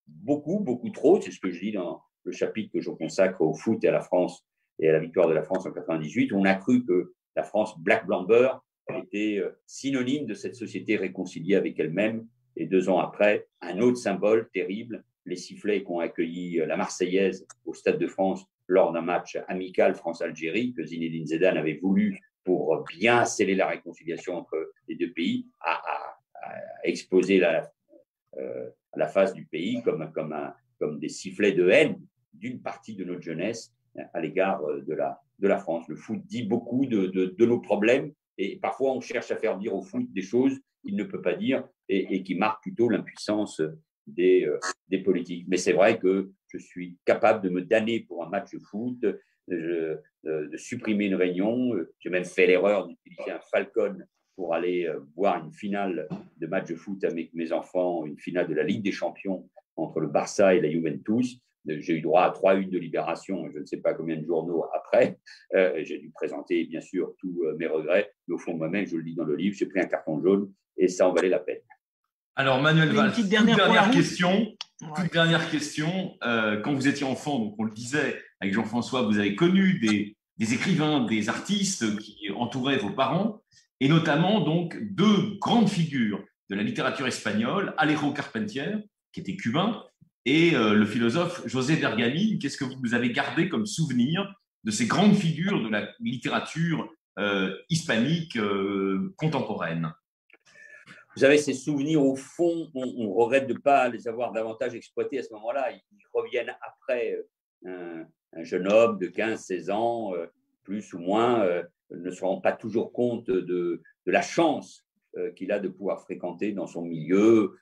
Speaker 3: beaucoup, beaucoup trop, c'est ce que je dis dans le chapitre que je consacre au foot et à la France et à la victoire de la France en 98. On a cru que la France black blanc beurre était synonyme de cette société réconciliée avec elle-même. Et 2 ans après, un autre symbole terrible, les sifflets qu'ont accueilli la Marseillaise au Stade de France lors d'un match amical France-Algérie que Zinedine Zidane avait voulu pour bien sceller la réconciliation entre les deux pays, a exposé la face du pays comme des sifflets de haine d'une partie de notre jeunesse à l'égard de la France. Le foot dit beaucoup de nos problèmes et parfois on cherche à faire dire au foot des choses qu'il ne peut pas dire et qui marquent plutôt l'impuissance des politiques. Mais c'est vrai que je suis capable de me damner pour un match de foot, de supprimer une réunion. J'ai même fait l'erreur d'utiliser un Falcon pour aller voir une finale de match de foot avec mes enfants, une finale de la Ligue des Champions entre le Barça et la Juventus. J'ai eu droit à 3 unes de Libération, je ne sais pas combien de journaux après. J'ai dû présenter, bien sûr, tous mes regrets. Mais au fond de moi-même, je le dis dans le livre, j'ai pris un carton jaune et ça en valait la peine.
Speaker 2: Alors, Manuel Valls, toute dernière question. Quand vous étiez enfant, donc on le disait avec Jean-François, vous avez connu des écrivains, des artistes qui entouraient vos parents, et notamment donc 2 grandes figures de la littérature espagnole, Alejo Carpentier, qui était cubain, et le philosophe José Bergamin. Qu'est-ce que vous avez gardé comme souvenir de ces grandes figures de la littérature hispanique contemporaine?
Speaker 3: Vous avez ces souvenirs, au fond, on regrette de ne pas les avoir davantage exploités à ce moment-là. Ils reviennent après un jeune homme de 15-16 ans, plus ou moins, ne se rend pas toujours compte de la chance qu'il a de pouvoir fréquenter dans son milieu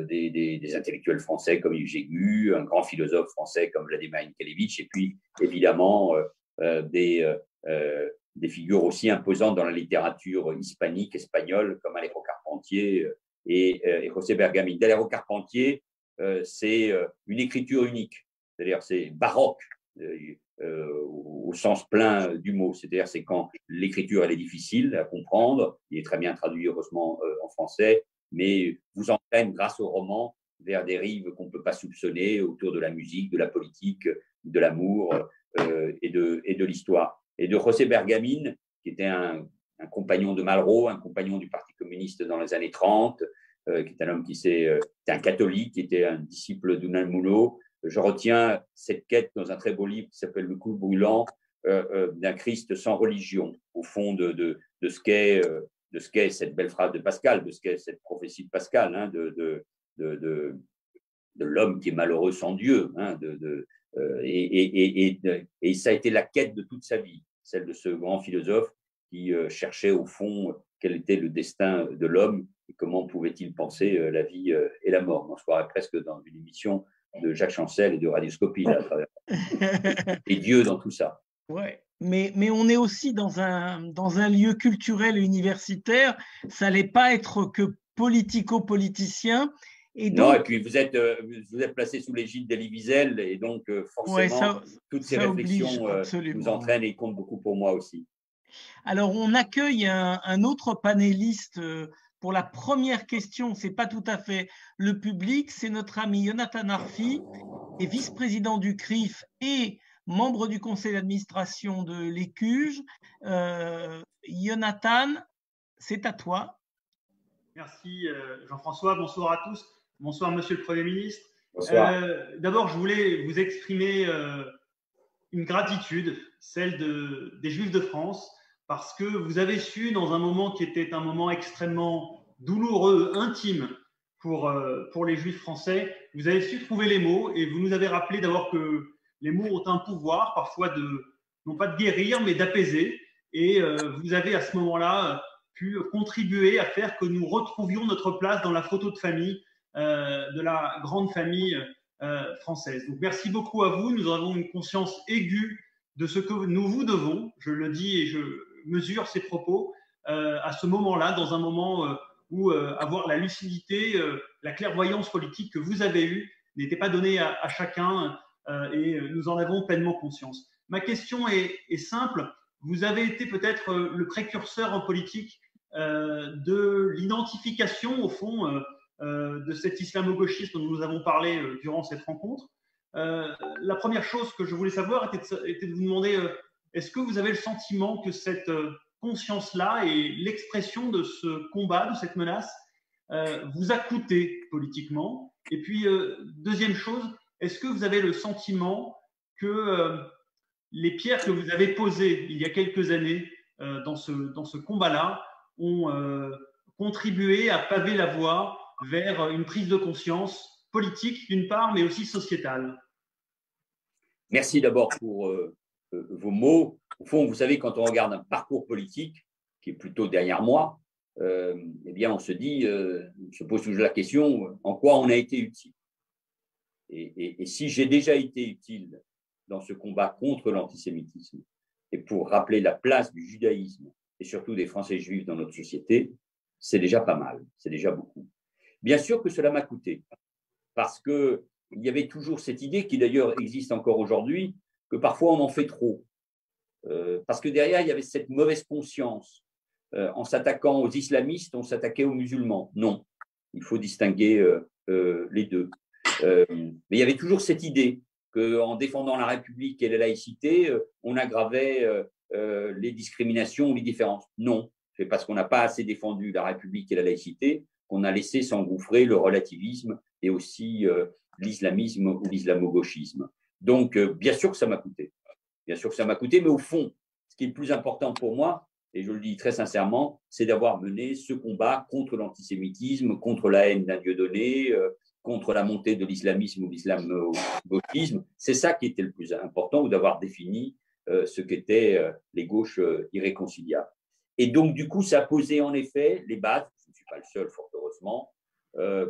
Speaker 3: des intellectuels français comme Yves Jégu, un grand philosophe français comme Vladimir Inkelevitch, et puis évidemment des figures aussi imposantes dans la littérature hispanique, espagnole, comme Alejo Carpentier et José Bergamin. Alejo Carpentier, c'est une écriture unique, c'est-à-dire c'est baroque au sens plein du mot, c'est-à-dire c'est quand l'écriture elle est difficile à comprendre, il est très bien traduit heureusement en français, mais vous entraîne grâce au roman vers des rives qu'on ne peut pas soupçonner autour de la musique, de la politique, de l'amour et de l'histoire. Et de José Bergamin, qui était un compagnon de Malraux, un compagnon du Parti communiste dans les années 30, qui est un homme qui était un catholique, qui était un disciple d'Unamuno. Je retiens cette quête dans un très beau livre qui s'appelle Le coup brûlant, d'un Christ sans religion, au fond de ce qu'est cette belle phrase de Pascal, de ce qu'est cette prophétie de Pascal, hein, de l'homme qui est malheureux sans Dieu. Hein, et ça a été la quête de toute sa vie, celle de ce grand philosophe qui cherchait au fond quel était le destin de l'homme et comment pouvait-il penser la vie et la mort. On se croirait presque dans une émission de Jacques Chancel et de Radioscopie, là, à travers. Et Dieu dans tout ça.
Speaker 4: Ouais, mais on est aussi dans un lieu culturel et universitaire. Ça n'allait pas être que politico-politicien. Et donc,
Speaker 3: non, et puis vous êtes placé sous l'égide d'Elie Wiesel, et donc forcément, toutes ces réflexions nous entraînent et comptent beaucoup pour moi aussi.
Speaker 4: Alors, on accueille un autre panéliste pour la première question. Ce n'est pas tout à fait le public, c'est notre ami Jonathan Arfi, qui est vice-président du CRIF et membre du conseil d'administration de l'ECUJ. Jonathan, c'est à toi.
Speaker 5: Merci Jean-François, bonsoir à tous. Bonsoir Monsieur le Premier ministre.
Speaker 3: Bonsoir.
Speaker 5: D'abord, je voulais vous exprimer une gratitude, celle des Juifs de France, parce que vous avez su, dans un moment qui était un moment extrêmement douloureux, intime pour les Juifs français, vous avez su trouver les mots et vous nous avez rappelé d'abord que les mots ont un pouvoir, parfois non pas de guérir, mais d'apaiser. Et vous avez à ce moment-là pu contribuer à faire que nous retrouvions notre place dans la photo de famille de la grande famille française. Donc, merci beaucoup à vous. Nous avons une conscience aiguë de ce que nous vous devons. Je le dis et je mesure ces propos. à ce moment-là, dans un moment où avoir la lucidité, la clairvoyance politique que vous avez eue n'était pas donnée à chacun et nous en avons pleinement conscience. Ma question est simple. Vous avez été peut-être le précurseur en politique de l'identification, au fond, de cet islamo-gauchisme dont nous avons parlé durant cette rencontre. La première chose que je voulais savoir était de vous demander, est-ce que vous avez le sentiment que cette conscience-là et l'expression de ce combat, de cette menace, vous a coûté politiquement? Et puis, deuxième chose, est-ce que vous avez le sentiment que les pierres que vous avez posées il y a quelques années dans ce combat-là ont contribué à paver la voie vers une prise de conscience politique d'une part, mais aussi sociétale?
Speaker 3: Merci d'abord pour vos mots. Au fond, vous savez, quand on regarde un parcours politique qui est plutôt derrière moi, eh bien, on se dit, on se pose toujours la question, en quoi on a été utile? Et si j'ai déjà été utile dans ce combat contre l'antisémitisme et pour rappeler la place du judaïsme et surtout des Français juifs dans notre société, c'est déjà pas mal, c'est déjà beaucoup. Bien sûr que cela m'a coûté, parce qu'il y avait toujours cette idée, qui d'ailleurs existe encore aujourd'hui, que parfois on en fait trop. Parce que derrière, il y avait cette mauvaise conscience. En s'attaquant aux islamistes, on s'attaquait aux musulmans. Non, il faut distinguer les deux. Mais il y avait toujours cette idée qu'en défendant la République et la laïcité, on aggravait les discriminations ou les différences. Non, c'est parce qu'on n'a pas assez défendu la République et la laïcité qu'on a laissé s'engouffrer le relativisme et aussi l'islamisme ou l'islamo-gauchisme. Donc, bien sûr que ça m'a coûté. Bien sûr que ça m'a coûté, mais au fond, ce qui est le plus important pour moi, et je le dis très sincèrement, c'est d'avoir mené ce combat contre l'antisémitisme, contre la haine d'un Dieu donné, contre la montée de l'islamisme ou l'islamo-gauchisme. C'est ça qui était le plus important, ou d'avoir défini ce qu'étaient les gauches irréconciliables. Et donc, du coup, ça a posé en effet les bases, je ne suis pas le seul, fort heureusement,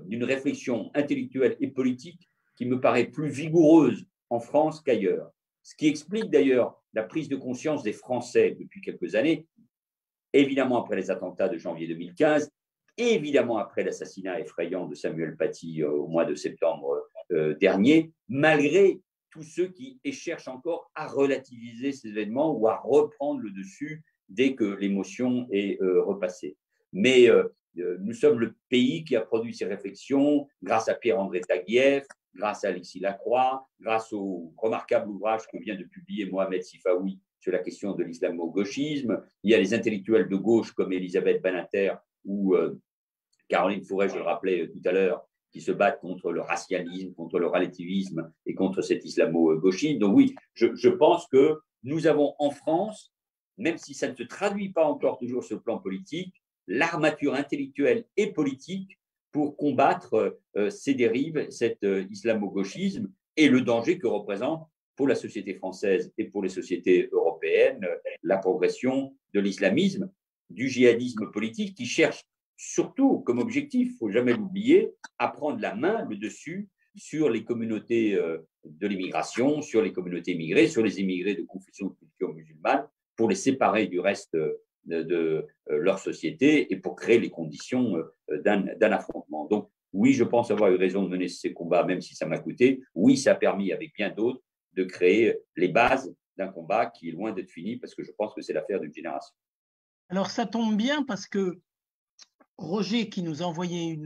Speaker 3: d'une réflexion intellectuelle et politique qui me paraît plus vigoureuse en France qu'ailleurs. Ce qui explique d'ailleurs la prise de conscience des Français depuis quelques années, évidemment après les attentats de janvier 2015, évidemment après l'assassinat effrayant de Samuel Paty au mois de septembre dernier, malgré tous ceux qui cherchent encore à relativiser ces événements ou à reprendre le dessus dès que l'émotion est repassée. Mais nous sommes le pays qui a produit ces réflexions grâce à Pierre-André Taguieff, grâce à Alexis Lacroix, grâce au remarquable ouvrage que vient de publier Mohamed Sifaoui sur la question de l'islamo-gauchisme. Il y a les intellectuels de gauche comme Elisabeth Badinter ou Caroline Fourret, je le rappelais tout à l'heure, qui se battent contre le racialisme, contre le relativisme et contre cet islamo-gauchisme. Donc oui, je pense que nous avons en France, même si ça ne se traduit pas encore toujours sur le plan politique, l'armature intellectuelle et politique pour combattre ces dérives, cet islamo-gauchisme et le danger que représente pour la société française et pour les sociétés européennes la progression de l'islamisme, du djihadisme politique qui cherche surtout comme objectif, il ne faut jamais l'oublier, à prendre la main, le dessus sur les communautés de l'immigration, sur les communautés immigrées, sur les immigrés de confession de culture musulmane, pour les séparer du reste de leur société et pour créer les conditions d'un affrontement. Donc, oui, je pense avoir eu raison de mener ces combats, même si ça m'a coûté. Oui, ça a permis, avec bien d'autres, de créer les bases d'un combat qui est loin d'être fini, parce que je pense que c'est l'affaire d'une génération.
Speaker 4: Alors, ça tombe bien parce que Roger, qui nous a envoyé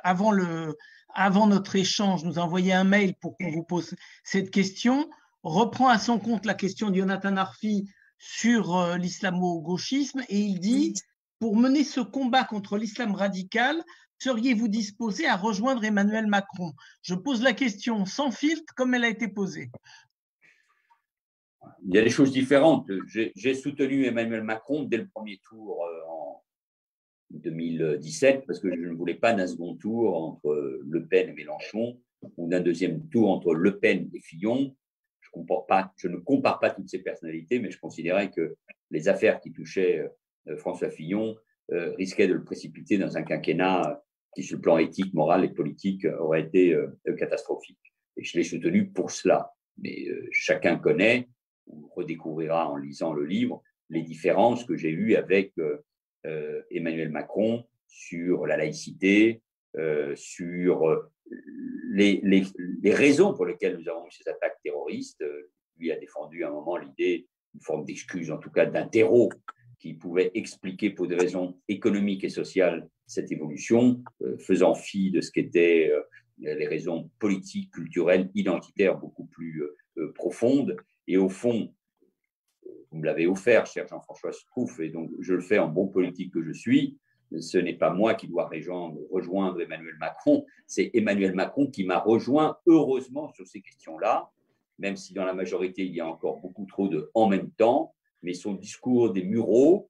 Speaker 4: avant notre échange, nous a envoyé un mail pour qu'on vous pose cette question, reprend à son compte la question de Jonathan Arfi sur l'islamo-gauchisme et il dit « Pour mener ce combat contre l'islam radical, seriez-vous disposé à rejoindre Emmanuel Macron ?» Je pose la question sans filtre comme elle a été posée.
Speaker 3: Il y a des choses différentes. J'ai soutenu Emmanuel Macron dès le premier tour en 2017 parce que je ne voulais pas d'un second tour entre Le Pen et Mélenchon ou d'un deuxième tour entre Le Pen et Fillon. Je ne compare pas toutes ces personnalités, mais je considérais que les affaires qui touchaient François Fillon risquaient de le précipiter dans un quinquennat qui, sur le plan éthique, moral et politique, aurait été catastrophique. Et je l'ai soutenu pour cela. Mais chacun connaît ou redécouvrira en lisant le livre les différences que j'ai eues avec Emmanuel Macron sur la laïcité, sur les raisons pour lesquelles nous avons eu ces attaques terroristes. Lui a défendu à un moment l'idée, une forme d'excuse, en tout cas d'un terreau qui pouvait expliquer pour des raisons économiques et sociales cette évolution, faisant fi de ce qu'étaient les raisons politiques, culturelles, identitaires beaucoup plus profondes. Et au fond, vous me l'avez offert, cher Jean-François Strouff, et donc je le fais en bon politique que je suis. Ce n'est pas moi qui dois rejoindre Emmanuel Macron, c'est Emmanuel Macron qui m'a rejoint, heureusement, sur ces questions-là, même si dans la majorité, il y a encore beaucoup trop de « en même temps », mais son discours des Mureaux,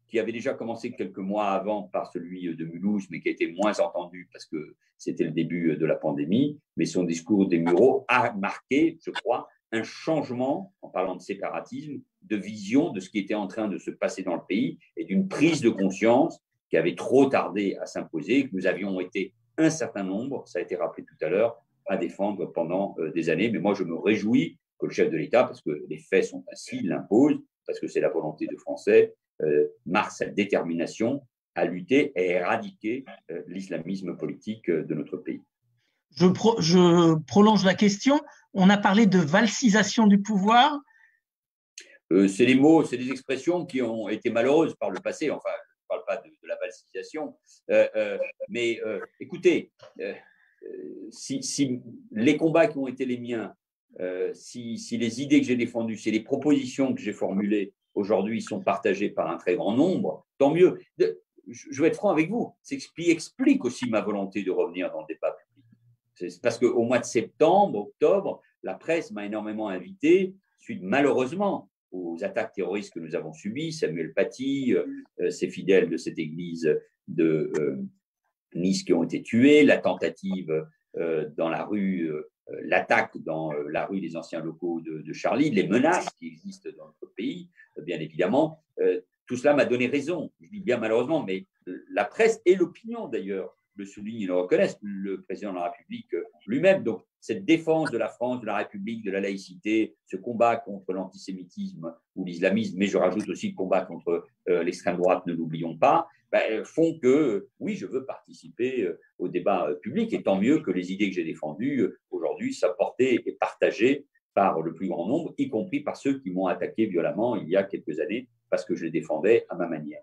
Speaker 3: qui avait déjà commencé quelques mois avant par celui de Mulhouse, mais qui a été moins entendu parce que c'était le début de la pandémie, mais son discours des Mureaux a marqué, je crois, un changement, en parlant de séparatisme, de vision de ce qui était en train de se passer dans le pays et d'une prise de conscience qui avait trop tardé à s'imposer, que nous avions été un certain nombre, ça a été rappelé tout à l'heure, à défendre pendant des années. Mais moi, je me réjouis que le chef de l'État, parce que les faits sont ainsi, l'impose, parce que c'est la volonté des Français, marque sa détermination à lutter et éradiquer l'islamisme politique de notre pays.
Speaker 4: Je prolonge la question. On a parlé de valsisation du pouvoir.
Speaker 3: C'est des mots, c'est des expressions qui ont été malheureuses par le passé. Enfin, je ne parle pas de la valsisation. Mais écoutez, si les combats qui ont été les miens, si les idées que j'ai défendues, si les propositions que j'ai formulées aujourd'hui sont partagées par un très grand nombre, tant mieux. Je vais être franc avec vous. C'est ce qui explique aussi ma volonté de revenir dans le débat public. C'est parce qu'au mois de septembre, octobre, la presse m'a énormément invité, suite malheureusement aux attaques terroristes que nous avons subies, Samuel Paty, ses fidèles de cette église de Nice qui ont été tués, la tentative dans la rue, l'attaque dans la rue des anciens locaux de Charlie, les menaces qui existent dans notre pays, bien évidemment. Tout cela m'a donné raison. Je dis bien malheureusement, mais la presse et l'opinion d'ailleurs le soulignent et le reconnaissent, le président de la République lui-même. Donc, cette défense de la France, de la République, de la laïcité, ce combat contre l'antisémitisme ou l'islamisme, mais je rajoute aussi le combat contre l'extrême droite, ne l'oublions pas, font que, oui, je veux participer au débat public, et tant mieux que les idées que j'ai défendues aujourd'hui soient portées et partagées par le plus grand nombre, y compris par ceux qui m'ont attaqué violemment il y a quelques années, parce que je les défendais à ma manière.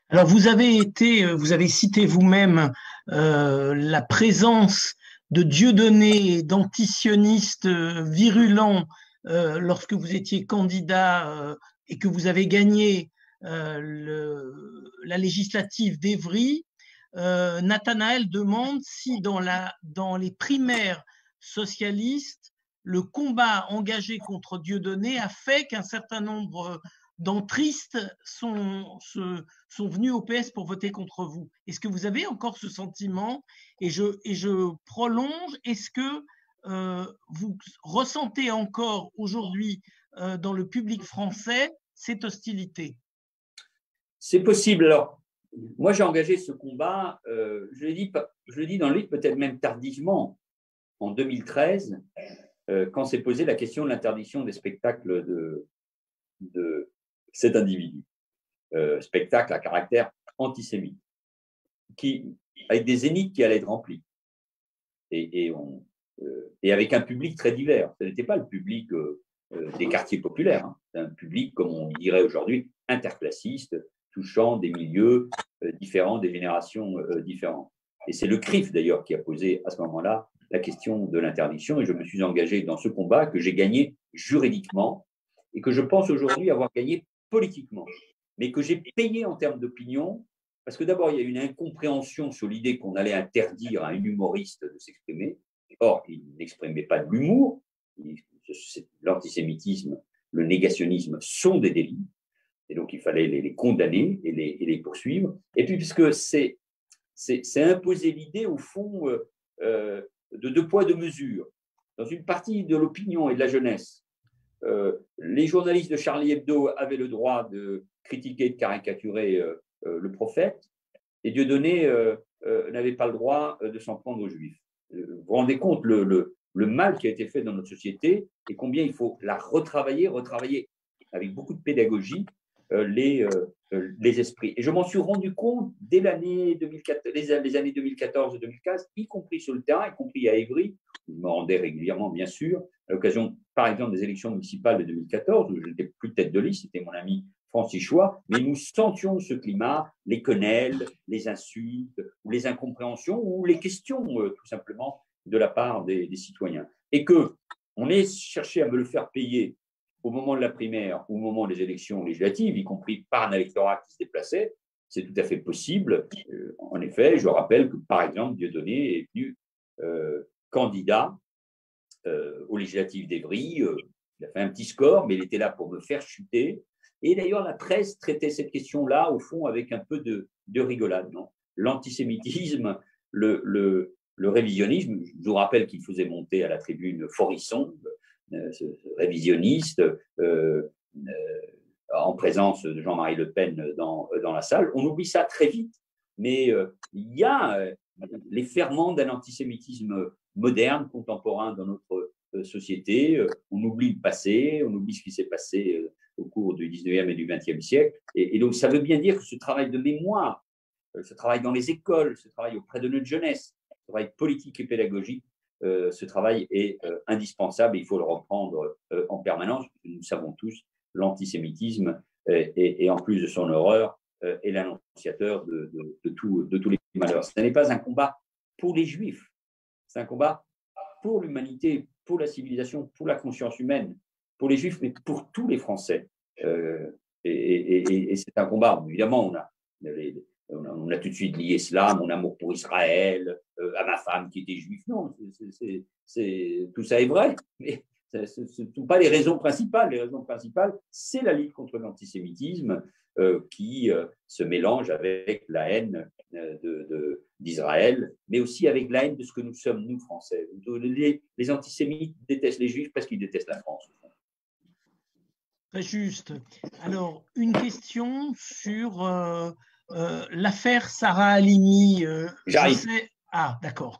Speaker 4: Alors, vous avez cité vous-même la présence de Dieudonné, d'antisionistes virulents lorsque vous étiez candidat et que vous avez gagné la législative d'Évry. Nathanaël demande si dans les primaires socialistes, le combat engagé contre Dieudonné a fait qu'un certain nombre d'entristes sont venus au PS pour voter contre vous. Est-ce que vous avez encore ce sentiment? Et je prolonge, est-ce que vous ressentez encore aujourd'hui dans le public français cette hostilité?
Speaker 3: C'est possible. Alors, moi, j'ai engagé ce combat, je l'ai dit dans le livre, peut-être même tardivement, en 2013, quand s'est posée la question de l'interdiction des spectacles de cet individu. Spectacle à caractère antisémite, avec des zéniths qui allaient être remplis. Et avec un public très divers. Ce n'était pas le public des quartiers populaires, hein. C'est un public, comme on dirait aujourd'hui, interclassiste, touchant des milieux différents, des générations différentes. Et c'est le CRIF, d'ailleurs, qui a posé à ce moment-là la question de l'interdiction. Et je me suis engagé dans ce combat que j'ai gagné juridiquement et que je pense aujourd'hui avoir gagné politiquement, mais que j'ai payé en termes d'opinion, parce que d'abord, il y a une incompréhension sur l'idée qu'on allait interdire à un humoriste de s'exprimer. Or, il n'exprimait pas de l'humour. L'antisémitisme, le négationnisme sont des délits, et donc il fallait les condamner et les poursuivre. Et puis, puisque c'est imposer l'idée, au fond, de deux poids, deux mesures. Dans une partie de l'opinion et de la jeunesse, les journalistes de Charlie Hebdo avaient le droit de critiquer, de caricaturer le prophète, et Dieudonné n'avait pas le droit de s'en prendre aux Juifs. Vous vous rendez compte le mal qui a été fait dans notre société et combien il faut la retravailler avec beaucoup de pédagogie les esprits. Et je m'en suis rendu compte dès l'année 2014, les années 2014 et 2015, y compris sur le terrain, y compris à Évry, où je me rendais régulièrement, bien sûr, à l'occasion, par exemple, des élections municipales de 2014, où je n'étais plus tête de liste, c'était mon ami Francis Choix, mais nous sentions ce climat, les quenelles, les insultes, ou les incompréhensions, ou les questions, tout simplement, de la part des citoyens. Et qu'on ait cherché à me le faire payer au moment de la primaire ou au moment des élections législatives, y compris par un électorat qui se déplaçait, c'est tout à fait possible. En effet, je rappelle que, par exemple, Dieudonné est venu candidat aux législatives d'Évry. Il a fait un petit score, mais il était là pour me faire chuter. Et d'ailleurs, la presse traitait cette question-là, au fond, avec un peu de rigolade. L'antisémitisme, le révisionnisme, je vous rappelle qu'il faisait monter à la tribune Forisson, ce révisionniste, en présence de Jean-Marie Le Pen dans la salle. On oublie ça très vite, mais il y a les ferments d'un antisémitisme moderne, contemporain dans notre société. On oublie le passé, on oublie ce qui s'est passé au cours du 19e et du 20e siècle. Et donc, ça veut bien dire que ce travail de mémoire, ce travail dans les écoles, ce travail auprès de notre jeunesse, ce travail politique et pédagogique, ce travail est indispensable et il faut le reprendre en permanence. Nous savons tous, l'antisémitisme et en plus de son horreur, est l'annonciateur de tous les malheurs. Ce n'est pas un combat pour les Juifs, c'est un combat pour l'humanité, pour la civilisation, pour la conscience humaine, pour les Juifs, mais pour tous les Français. Et c'est un combat, évidemment, on a tout de suite lié cela, mon amour pour Israël, à ma femme qui était juive. Non, tout ça est vrai, mais ce ne sont pas les raisons principales. Les raisons principales, c'est la lutte contre l'antisémitisme qui se mélange avec la haine d'Israël, mais aussi avec la haine de ce que nous sommes, nous, Français. Les antisémites détestent les Juifs parce qu'ils détestent la France.
Speaker 4: Très juste. Alors, une question sur l'affaire Sarah Halimi.
Speaker 3: J'arrive.
Speaker 4: Ah, d'accord.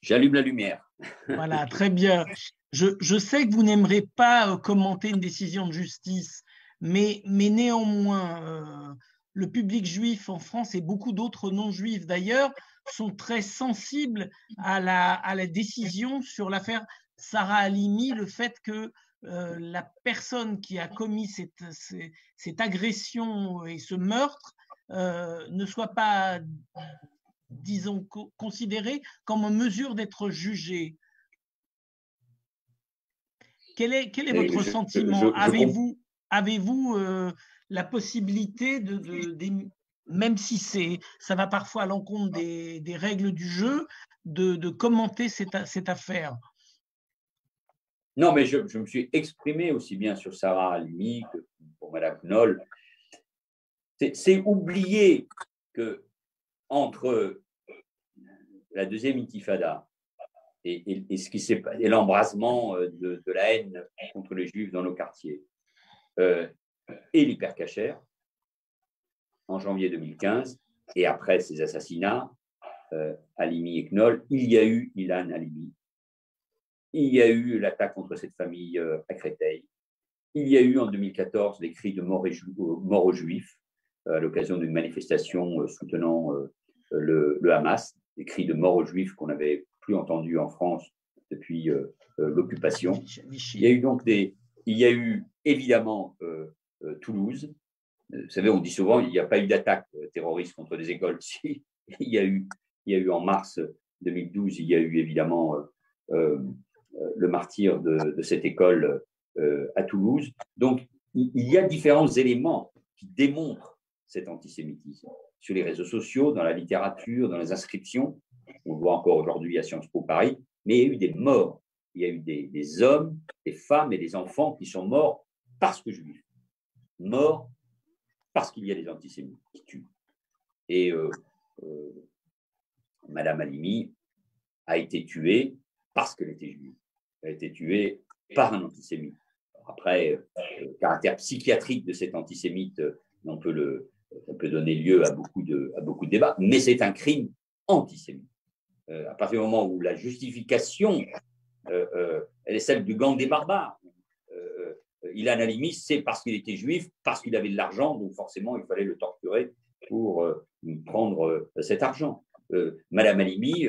Speaker 3: J'allume la lumière.
Speaker 4: Voilà, très bien. Je sais que vous n'aimerez pas commenter une décision de justice, mais néanmoins, le public juif en France et beaucoup d'autres non-juifs d'ailleurs sont très sensibles à la décision sur l'affaire Sarah Halimi, le fait que la personne qui a commis cette agression et ce meurtre ne soit pas, disons, considérée comme en mesure d'être jugée. Quel est votre sentiment? Avez-vous la possibilité même si ça va parfois à l'encontre des règles du jeu, de commenter cette affaire?
Speaker 3: Non, mais je me suis exprimé aussi bien sur Sarah Halimi que pour Mme Knoll. C'est oublier que entre la deuxième intifada et ce qui s'est passé, et l'embrasement de la haine contre les Juifs dans nos quartiers, et l'hypercachère en janvier 2015, et après ces assassinats, Halimi et Knoll, il y a eu Ilan Halimi. Il y a eu l'attaque contre cette famille à Créteil. Il y a eu en 2014 les cris de mort aux Juifs à l'occasion d'une manifestation soutenant le Hamas, des cris de mort aux Juifs qu'on n'avait plus entendus en France depuis l'occupation. Il y a eu évidemment Toulouse. Vous savez, on dit souvent il n'y a pas eu d'attaque terroriste contre des écoles. Si, il y a eu en mars 2012, il y a eu évidemment le martyre de cette école à Toulouse. Donc, il y a différents éléments qui démontrent cet antisémitisme sur les réseaux sociaux, dans la littérature, dans les inscriptions. On le voit encore aujourd'hui à Sciences Po Paris, mais il y a eu des morts. Il y a eu des hommes, des femmes et des enfants qui sont morts parce que juifs. Morts parce qu'il y a des antisémites qui tuent. Et Madame Halimi a été tuée parce qu'elle était juive. Elle a été tuée par un antisémite. Alors après, le caractère psychiatrique de cet antisémite, on peut donner lieu à beaucoup de débats, mais c'est un crime antisémite. À partir du moment où la justification, elle est celle du gang des barbares. Ilan Halimi, c'est parce qu'il était juif, parce qu'il avait de l'argent, donc forcément, il fallait le torturer pour prendre cet argent. Madame Halimi,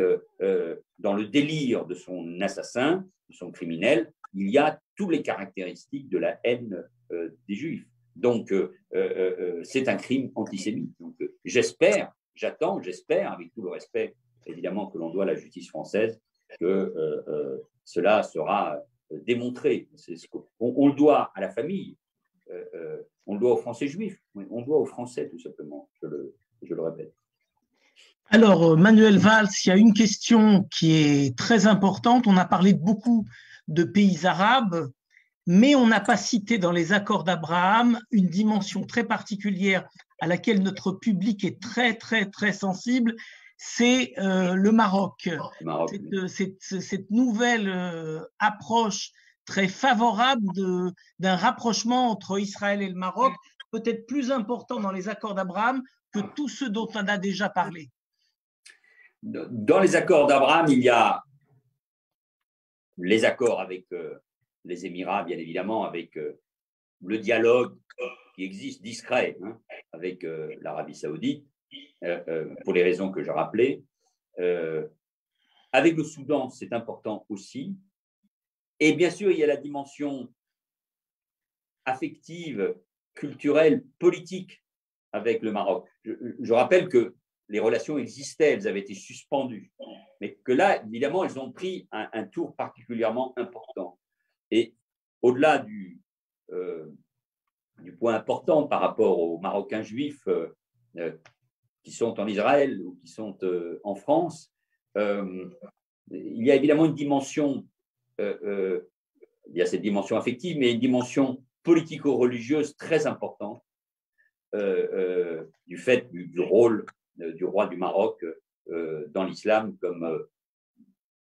Speaker 3: dans le délire de son assassin, de son criminel, il y a toutes les caractéristiques de la haine des juifs. Donc, c'est un crime antisémite. Donc, j'espère, avec tout le respect évidemment que l'on doit à la justice française, que cela sera démontré. On le doit à la famille, on le doit aux Français juifs, on le doit aux Français tout simplement, je le répète.
Speaker 4: Alors, Manuel Valls, il y a une question qui est très importante. On a parlé de beaucoup de pays arabes, mais on n'a pas cité dans les accords d'Abraham une dimension très particulière à laquelle notre public est très, très, très sensible, c'est le Maroc. Cette nouvelle approche très favorable d'un rapprochement entre Israël et le Maroc, peut-être plus important dans les accords d'Abraham que tous ceux dont on a déjà parlé.
Speaker 3: Dans les accords d'Abraham, il y a les accords avec les Émirats, bien évidemment, avec le dialogue qui existe discret avec l'Arabie saoudite, pour les raisons que je rappelais. Avec le Soudan, c'est important aussi. Et bien sûr, il y a la dimension affective, culturelle, politique avec le Maroc. Je rappelle que les relations existaient, elles avaient été suspendues, mais que là, évidemment, elles ont pris un tour particulièrement important. Et au-delà du point important par rapport aux Marocains juifs qui sont en Israël ou qui sont en France, il y a évidemment une dimension, il y a cette dimension affective, mais une dimension politico-religieuse très importante du fait du rôle du roi du Maroc dans l'islam comme à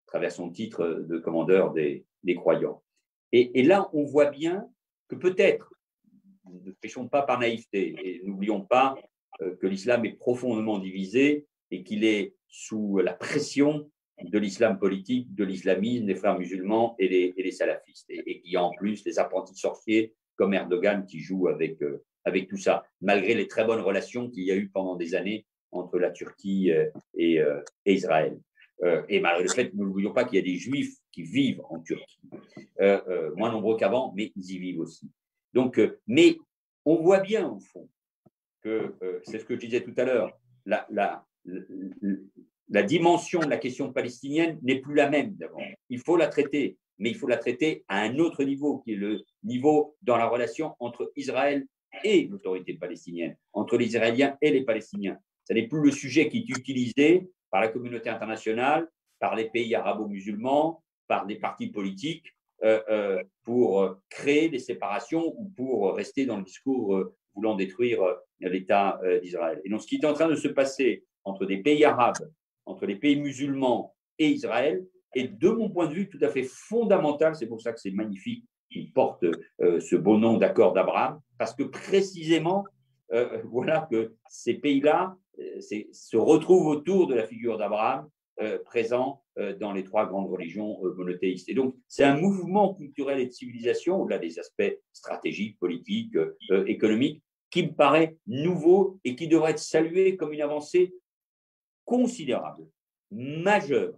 Speaker 3: travers son titre de commandeur des croyants. Et là, on voit bien que peut-être, ne péchons pas par naïveté, et n'oublions pas que l'islam est profondément divisé et qu'il est sous la pression de l'islam politique, de l'islamisme, des frères musulmans et les salafistes. Et qu'il y a en plus les apprentis sorciers comme Erdogan qui jouent avec tout ça, malgré les très bonnes relations qu'il y a eu pendant des années entre la Turquie et Israël. Et malgré le fait, n'oublions pas qu'il y a des juifs qui vivent en Turquie, moins nombreux qu'avant, mais ils y vivent aussi. Donc, mais on voit bien au fond que, c'est ce que je disais tout à l'heure, la dimension de la question palestinienne n'est plus la même d'avant. Il faut la traiter, mais il faut la traiter à un autre niveau, qui est le niveau dans la relation entre Israël et l'autorité palestinienne, entre les Israéliens et les Palestiniens. Ce n'est plus le sujet qui est utilisé par la communauté internationale, par les pays arabo-musulmans, par des partis politiques pour créer des séparations ou pour rester dans le discours voulant détruire l'État d'Israël. Et donc, ce qui est en train de se passer entre des pays arabes, entre les pays musulmans et Israël, est de mon point de vue tout à fait fondamental. C'est pour ça que c'est magnifique qu'il porte ce beau nom d'accord d'Abraham, parce que précisément, voilà que ces pays-là se retrouvent autour de la figure d'Abraham présent dans les trois grandes religions monothéistes. Et donc, c'est un mouvement culturel et de civilisation, au-delà des aspects stratégiques, politiques, économiques, qui me paraît nouveau et qui devrait être salué comme une avancée considérable, majeure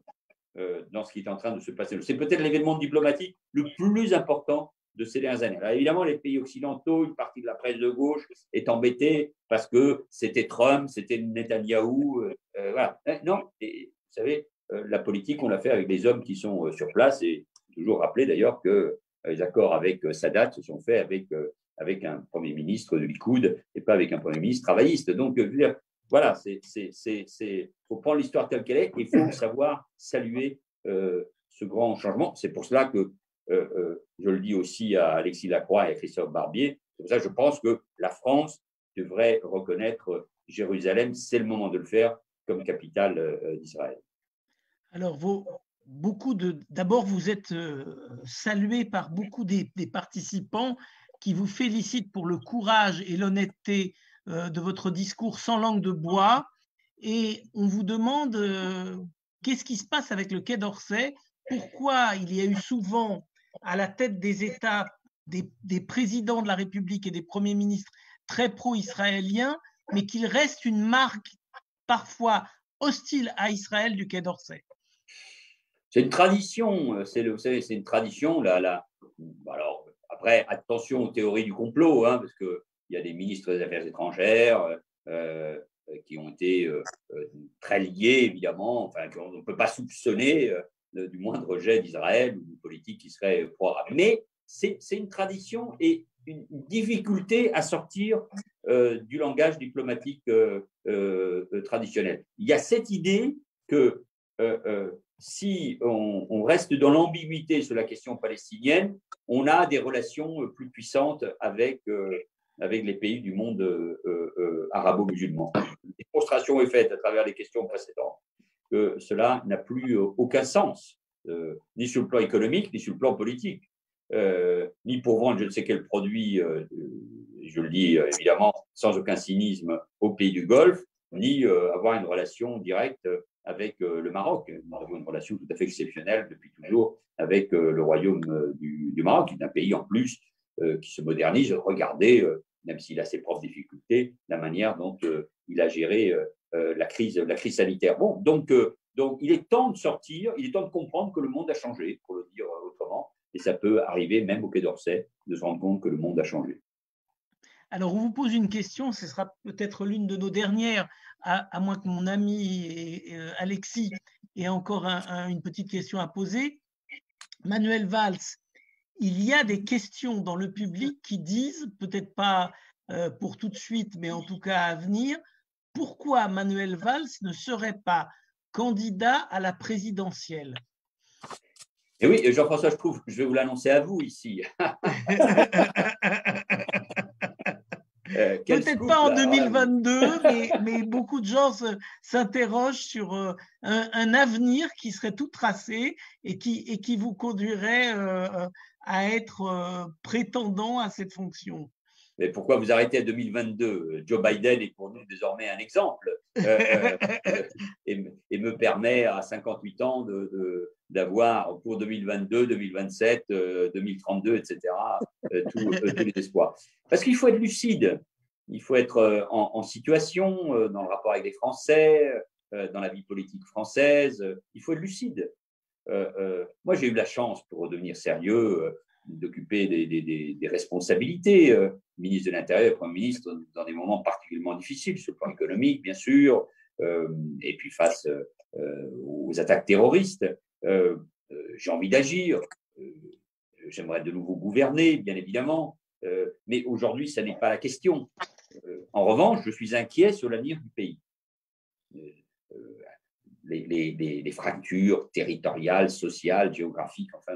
Speaker 3: dans ce qui est en train de se passer. C'est peut-être l'événement diplomatique le plus important de ces dernières années. Alors évidemment, les pays occidentaux, une partie de la presse de gauche est embêtée parce que c'était Trump, c'était Netanyahou. Voilà. Non, et, vous savez, la politique, on l'a fait avec des hommes qui sont sur place. Et toujours rappeler d'ailleurs que les accords avec Sadat se sont faits avec un Premier ministre de Likoud et pas avec un Premier ministre travailliste. Donc, je veux dire, voilà, il faut prendre l'histoire telle qu'elle est et il faut savoir saluer ce grand changement. C'est pour cela que je le dis aussi à Alexis Lacroix et à Christophe Barbier, c'est pour ça que je pense que la France devrait reconnaître Jérusalem, c'est le moment de le faire comme capitale d'Israël.
Speaker 4: Alors, d'abord, vous êtes salué par beaucoup des participants qui vous félicitent pour le courage et l'honnêteté de votre discours sans langue de bois. Et on vous demande qu'est-ce qui se passe avec le Quai d'Orsay? Pourquoi il y a eu souvent à la tête des États des présidents de la République et des premiers ministres très pro-israéliens, mais qu'il reste une marque parfois hostile à Israël du Quai d'Orsay?
Speaker 3: C'est une tradition, vous savez, c'est une tradition. Alors, après, attention aux théories du complot, hein, parce qu'il y a des ministres des Affaires étrangères qui ont été très liés, évidemment, enfin, qu'on ne peut pas soupçonner du moindre jet d'Israël ou d'une politique qui serait pro-arabe. Mais c'est une tradition et une difficulté à sortir du langage diplomatique traditionnel. Il y a cette idée que si on reste dans l'ambiguïté sur la question palestinienne, on a des relations plus puissantes avec les pays du monde arabo-musulman. Une démonstration est faite à travers les questions précédentes que cela n'a plus aucun sens, ni sur le plan économique, ni sur le plan politique, ni pour vendre je ne sais quel produit, je le dis évidemment sans aucun cynisme, aux pays du Golfe, ni avoir une relation directe avec le Maroc. Nous avons une relation tout à fait exceptionnelle depuis toujours avec le royaume du Maroc, qui est un pays en plus qui se modernise. Regardez, même s'il a ses propres difficultés, la manière dont il a géré la crise sanitaire. Bon, donc il est temps de sortir, il est temps de comprendre que le monde a changé, pour le dire autrement, et ça peut arriver même au Quai d'Orsay de se rendre compte que le monde a changé.
Speaker 4: Alors, on vous pose une question, ce sera peut-être l'une de nos dernières, à moins que mon ami Alexis ait encore une petite question à poser. Manuel Valls, il y a des questions dans le public qui disent, peut-être pas pour tout de suite, mais en tout cas à venir, pourquoi Manuel Valls ne serait pas candidat à la présidentielle?
Speaker 3: Et oui, Jean-François, je vais vous l'annoncer à vous ici.
Speaker 4: Peut-être pas en 2022, mais beaucoup de gens s'interrogent sur un avenir qui serait tout tracé et qui vous conduirait à être prétendant à cette fonction.
Speaker 3: Mais pourquoi vous arrêtez à 2022? Joe Biden est pour nous désormais un exemple et me permet à 58 ans d'avoir pour 2022, 2027, 2032, etc., tous les espoirs. Parce qu'il faut être lucide, il faut être en situation dans le rapport avec les Français, dans la vie politique française, il faut être lucide. Moi, j'ai eu la chance, pour redevenir sérieux, d'occuper des responsabilités, ministre de l'Intérieur, Premier ministre, dans des moments particulièrement difficiles, sur le plan économique, bien sûr, et puis face aux attaques terroristes. J'ai envie d'agir, j'aimerais de nouveau gouverner, bien évidemment, mais aujourd'hui, ça n'est pas la question. En revanche, je suis inquiet sur l'avenir du pays. Les fractures territoriales, sociales, géographiques, enfin,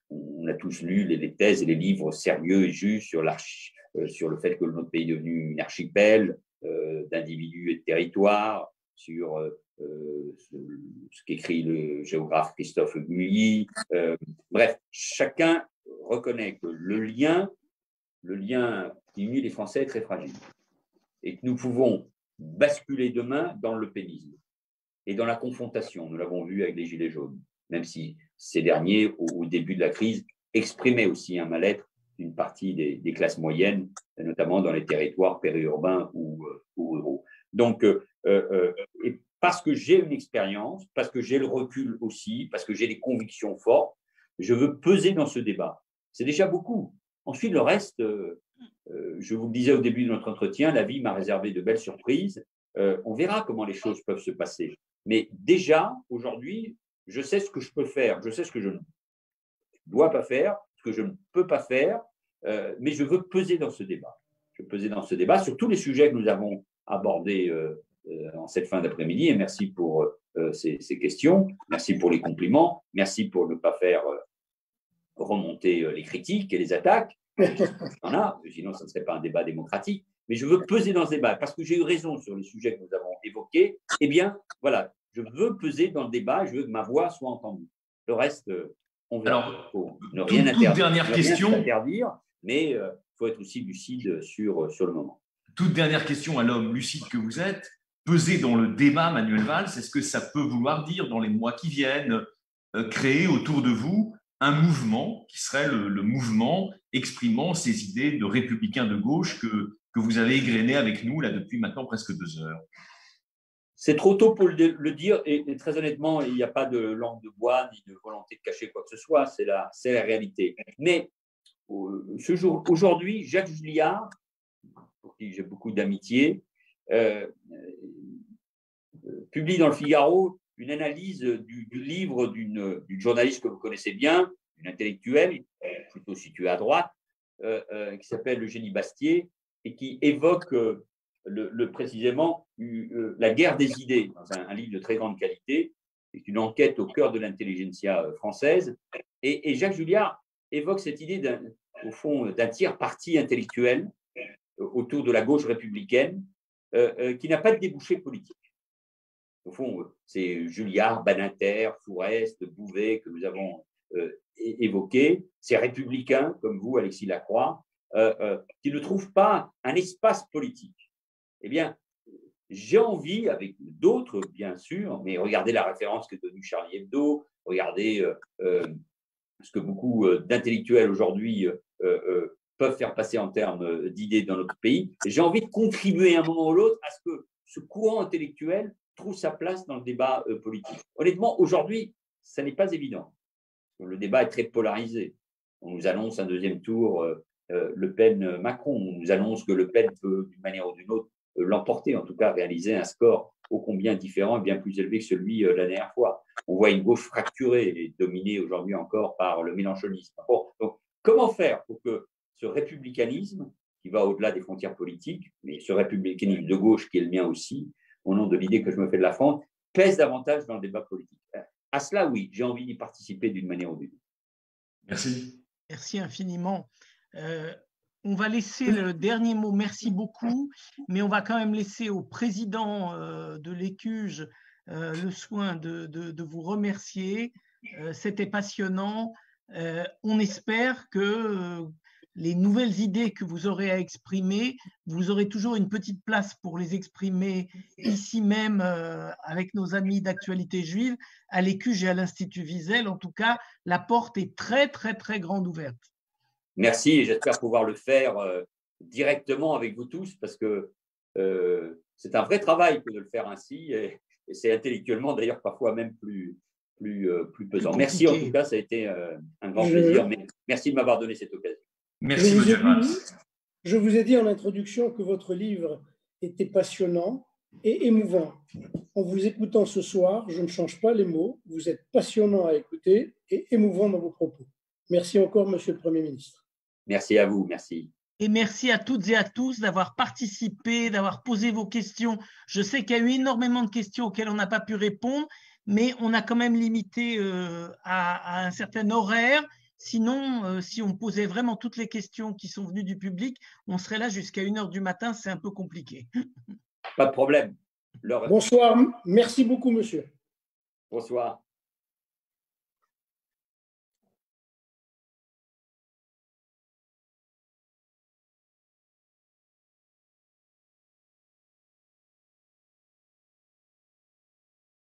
Speaker 3: on a tous lu les thèses et les livres sérieux et justes sur le fait que notre pays est devenu une archipel d'individus et de territoires, sur ce qu'écrit le géographe Christophe Guilly. Bref, chacun reconnaît que le lien qui unit les Français est très fragile et que nous pouvons basculer demain dans le pénisme et dans la confrontation. Nous l'avons vu avec les Gilets jaunes, même si ces derniers, au début de la crise, exprimaient aussi un mal-être d'une partie des classes moyennes, notamment dans les territoires périurbains ou ruraux. Donc, et parce que j'ai une expérience, parce que j'ai le recul aussi, parce que j'ai des convictions fortes, je veux peser dans ce débat. C'est déjà beaucoup. Ensuite, le reste, je vous le disais au début de notre entretien, la vie m'a réservé de belles surprises. On verra comment les choses peuvent se passer. Mais déjà, aujourd'hui, je sais ce que je peux faire, je sais ce que je ne dois pas faire, ce que je ne peux pas faire, mais je veux peser dans ce débat. Je veux peser dans ce débat sur tous les sujets que nous avons abordés en cette fin d'après-midi. Et merci pour ces questions, merci pour les compliments, merci pour ne pas faire remonter les critiques et les attaques. Sinon, ce ne serait pas un débat démocratique. Mais je veux peser dans ce débat parce que j'ai eu raison sur les sujets que nous avons évoqués. Eh bien, voilà, je veux peser dans le débat, je veux que ma voix soit entendue. Le reste, on verra.
Speaker 2: Alors,
Speaker 3: ne rien
Speaker 2: toute dernière question.
Speaker 3: Interdire, mais il faut être aussi lucide sur le moment.
Speaker 2: Toute dernière question à l'homme lucide que vous êtes. Peser dans le débat, Manuel Valls, est-ce que ça peut vouloir dire, dans les mois qui viennent, créer autour de vous un mouvement qui serait le mouvement exprimant ces idées de républicains de gauche que vous avez égrenées avec nous là depuis maintenant presque 2 heures?
Speaker 3: C'est trop tôt pour le dire, et très honnêtement, il n'y a pas de langue de bois ni de volonté de cacher quoi que ce soit, c'est la réalité. Mais aujourd'hui, Jacques Julliard, pour qui j'ai beaucoup d'amitié, publie dans le Figaro une analyse du livre d'une journaliste que vous connaissez bien, une intellectuelle, plutôt située à droite, qui s'appelle Eugénie Bastier, et qui évoque précisément la guerre des idées, dans un livre de très grande qualité. C'est une enquête au cœur de l'intelligentsia française. Et Jacques Julliard évoque cette idée, au fond, d'un tiers parti intellectuel autour de la gauche républicaine qui n'a pas de débouché politique. Au fond, c'est Julliard, Badinter, Fourest, Bouvet que nous avons évoqués, ces républicains comme vous, Alexis Lacroix, qui ne trouvent pas un espace politique. Eh bien, j'ai envie, avec d'autres bien sûr, mais regardez la référence que donnue Charlie Hebdo, regardez ce que beaucoup d'intellectuels aujourd'hui peuvent faire passer en termes d'idées dans notre pays. J'ai envie de contribuer à un moment ou l'autre à ce que ce courant intellectuel trouve sa place dans le débat politique. Honnêtement, aujourd'hui, ça n'est pas évident. Le débat est très polarisé. On nous annonce un deuxième tour Le Pen-Macron. On nous annonce que Le Pen peut, d'une manière ou d'une autre, l'emporter, en tout cas réaliser un score ô combien différent et bien plus élevé que celui la dernière fois. On voit une gauche fracturée et dominée aujourd'hui encore par le mélenchonisme. Bon, donc, comment faire pour que ce républicanisme, qui va au-delà des frontières politiques, mais ce républicanisme de gauche qui est le mien aussi, au nom de l'idée que je me fais de la France, pèse davantage dans le débat politique? À cela, oui, j'ai envie d'y participer d'une manière ou d'une autre.
Speaker 2: Merci.
Speaker 4: Merci infiniment. On va laisser le dernier mot, merci beaucoup, mais on va quand même laisser au président de l'Écuge le soin de vous remercier. C'était passionnant. On espère que les nouvelles idées que vous aurez à exprimer, vous aurez toujours une petite place pour les exprimer ici même avec nos amis d'Actualité Juive, à l'Écuge et à l'Institut Wiesel. En tout cas, la porte est très, très, très grande ouverte.
Speaker 3: Merci, et j'espère pouvoir le faire directement avec vous tous, parce que c'est un vrai travail que de le faire ainsi, et c'est intellectuellement d'ailleurs parfois même plus pesant. Merci en tout cas, ça a été un grand plaisir. Merci de m'avoir donné cette occasion.
Speaker 2: Merci, Manuel Valls.
Speaker 1: Je vous ai dit en introduction que votre livre était passionnant et émouvant. En vous écoutant ce soir, je ne change pas les mots. Vous êtes passionnant à écouter et émouvant dans vos propos. Merci encore, Monsieur le Premier ministre.
Speaker 3: Merci à vous, merci.
Speaker 4: Et merci à toutes et à tous d'avoir participé, d'avoir posé vos questions. Je sais qu'il y a eu énormément de questions auxquelles on n'a pas pu répondre, mais on a quand même limité à un certain horaire. Sinon, si on posait vraiment toutes les questions qui sont venues du public, on serait là jusqu'à 1h du matin, c'est un peu compliqué.
Speaker 3: Pas de problème.
Speaker 1: Bonsoir, merci beaucoup, monsieur.
Speaker 3: Bonsoir.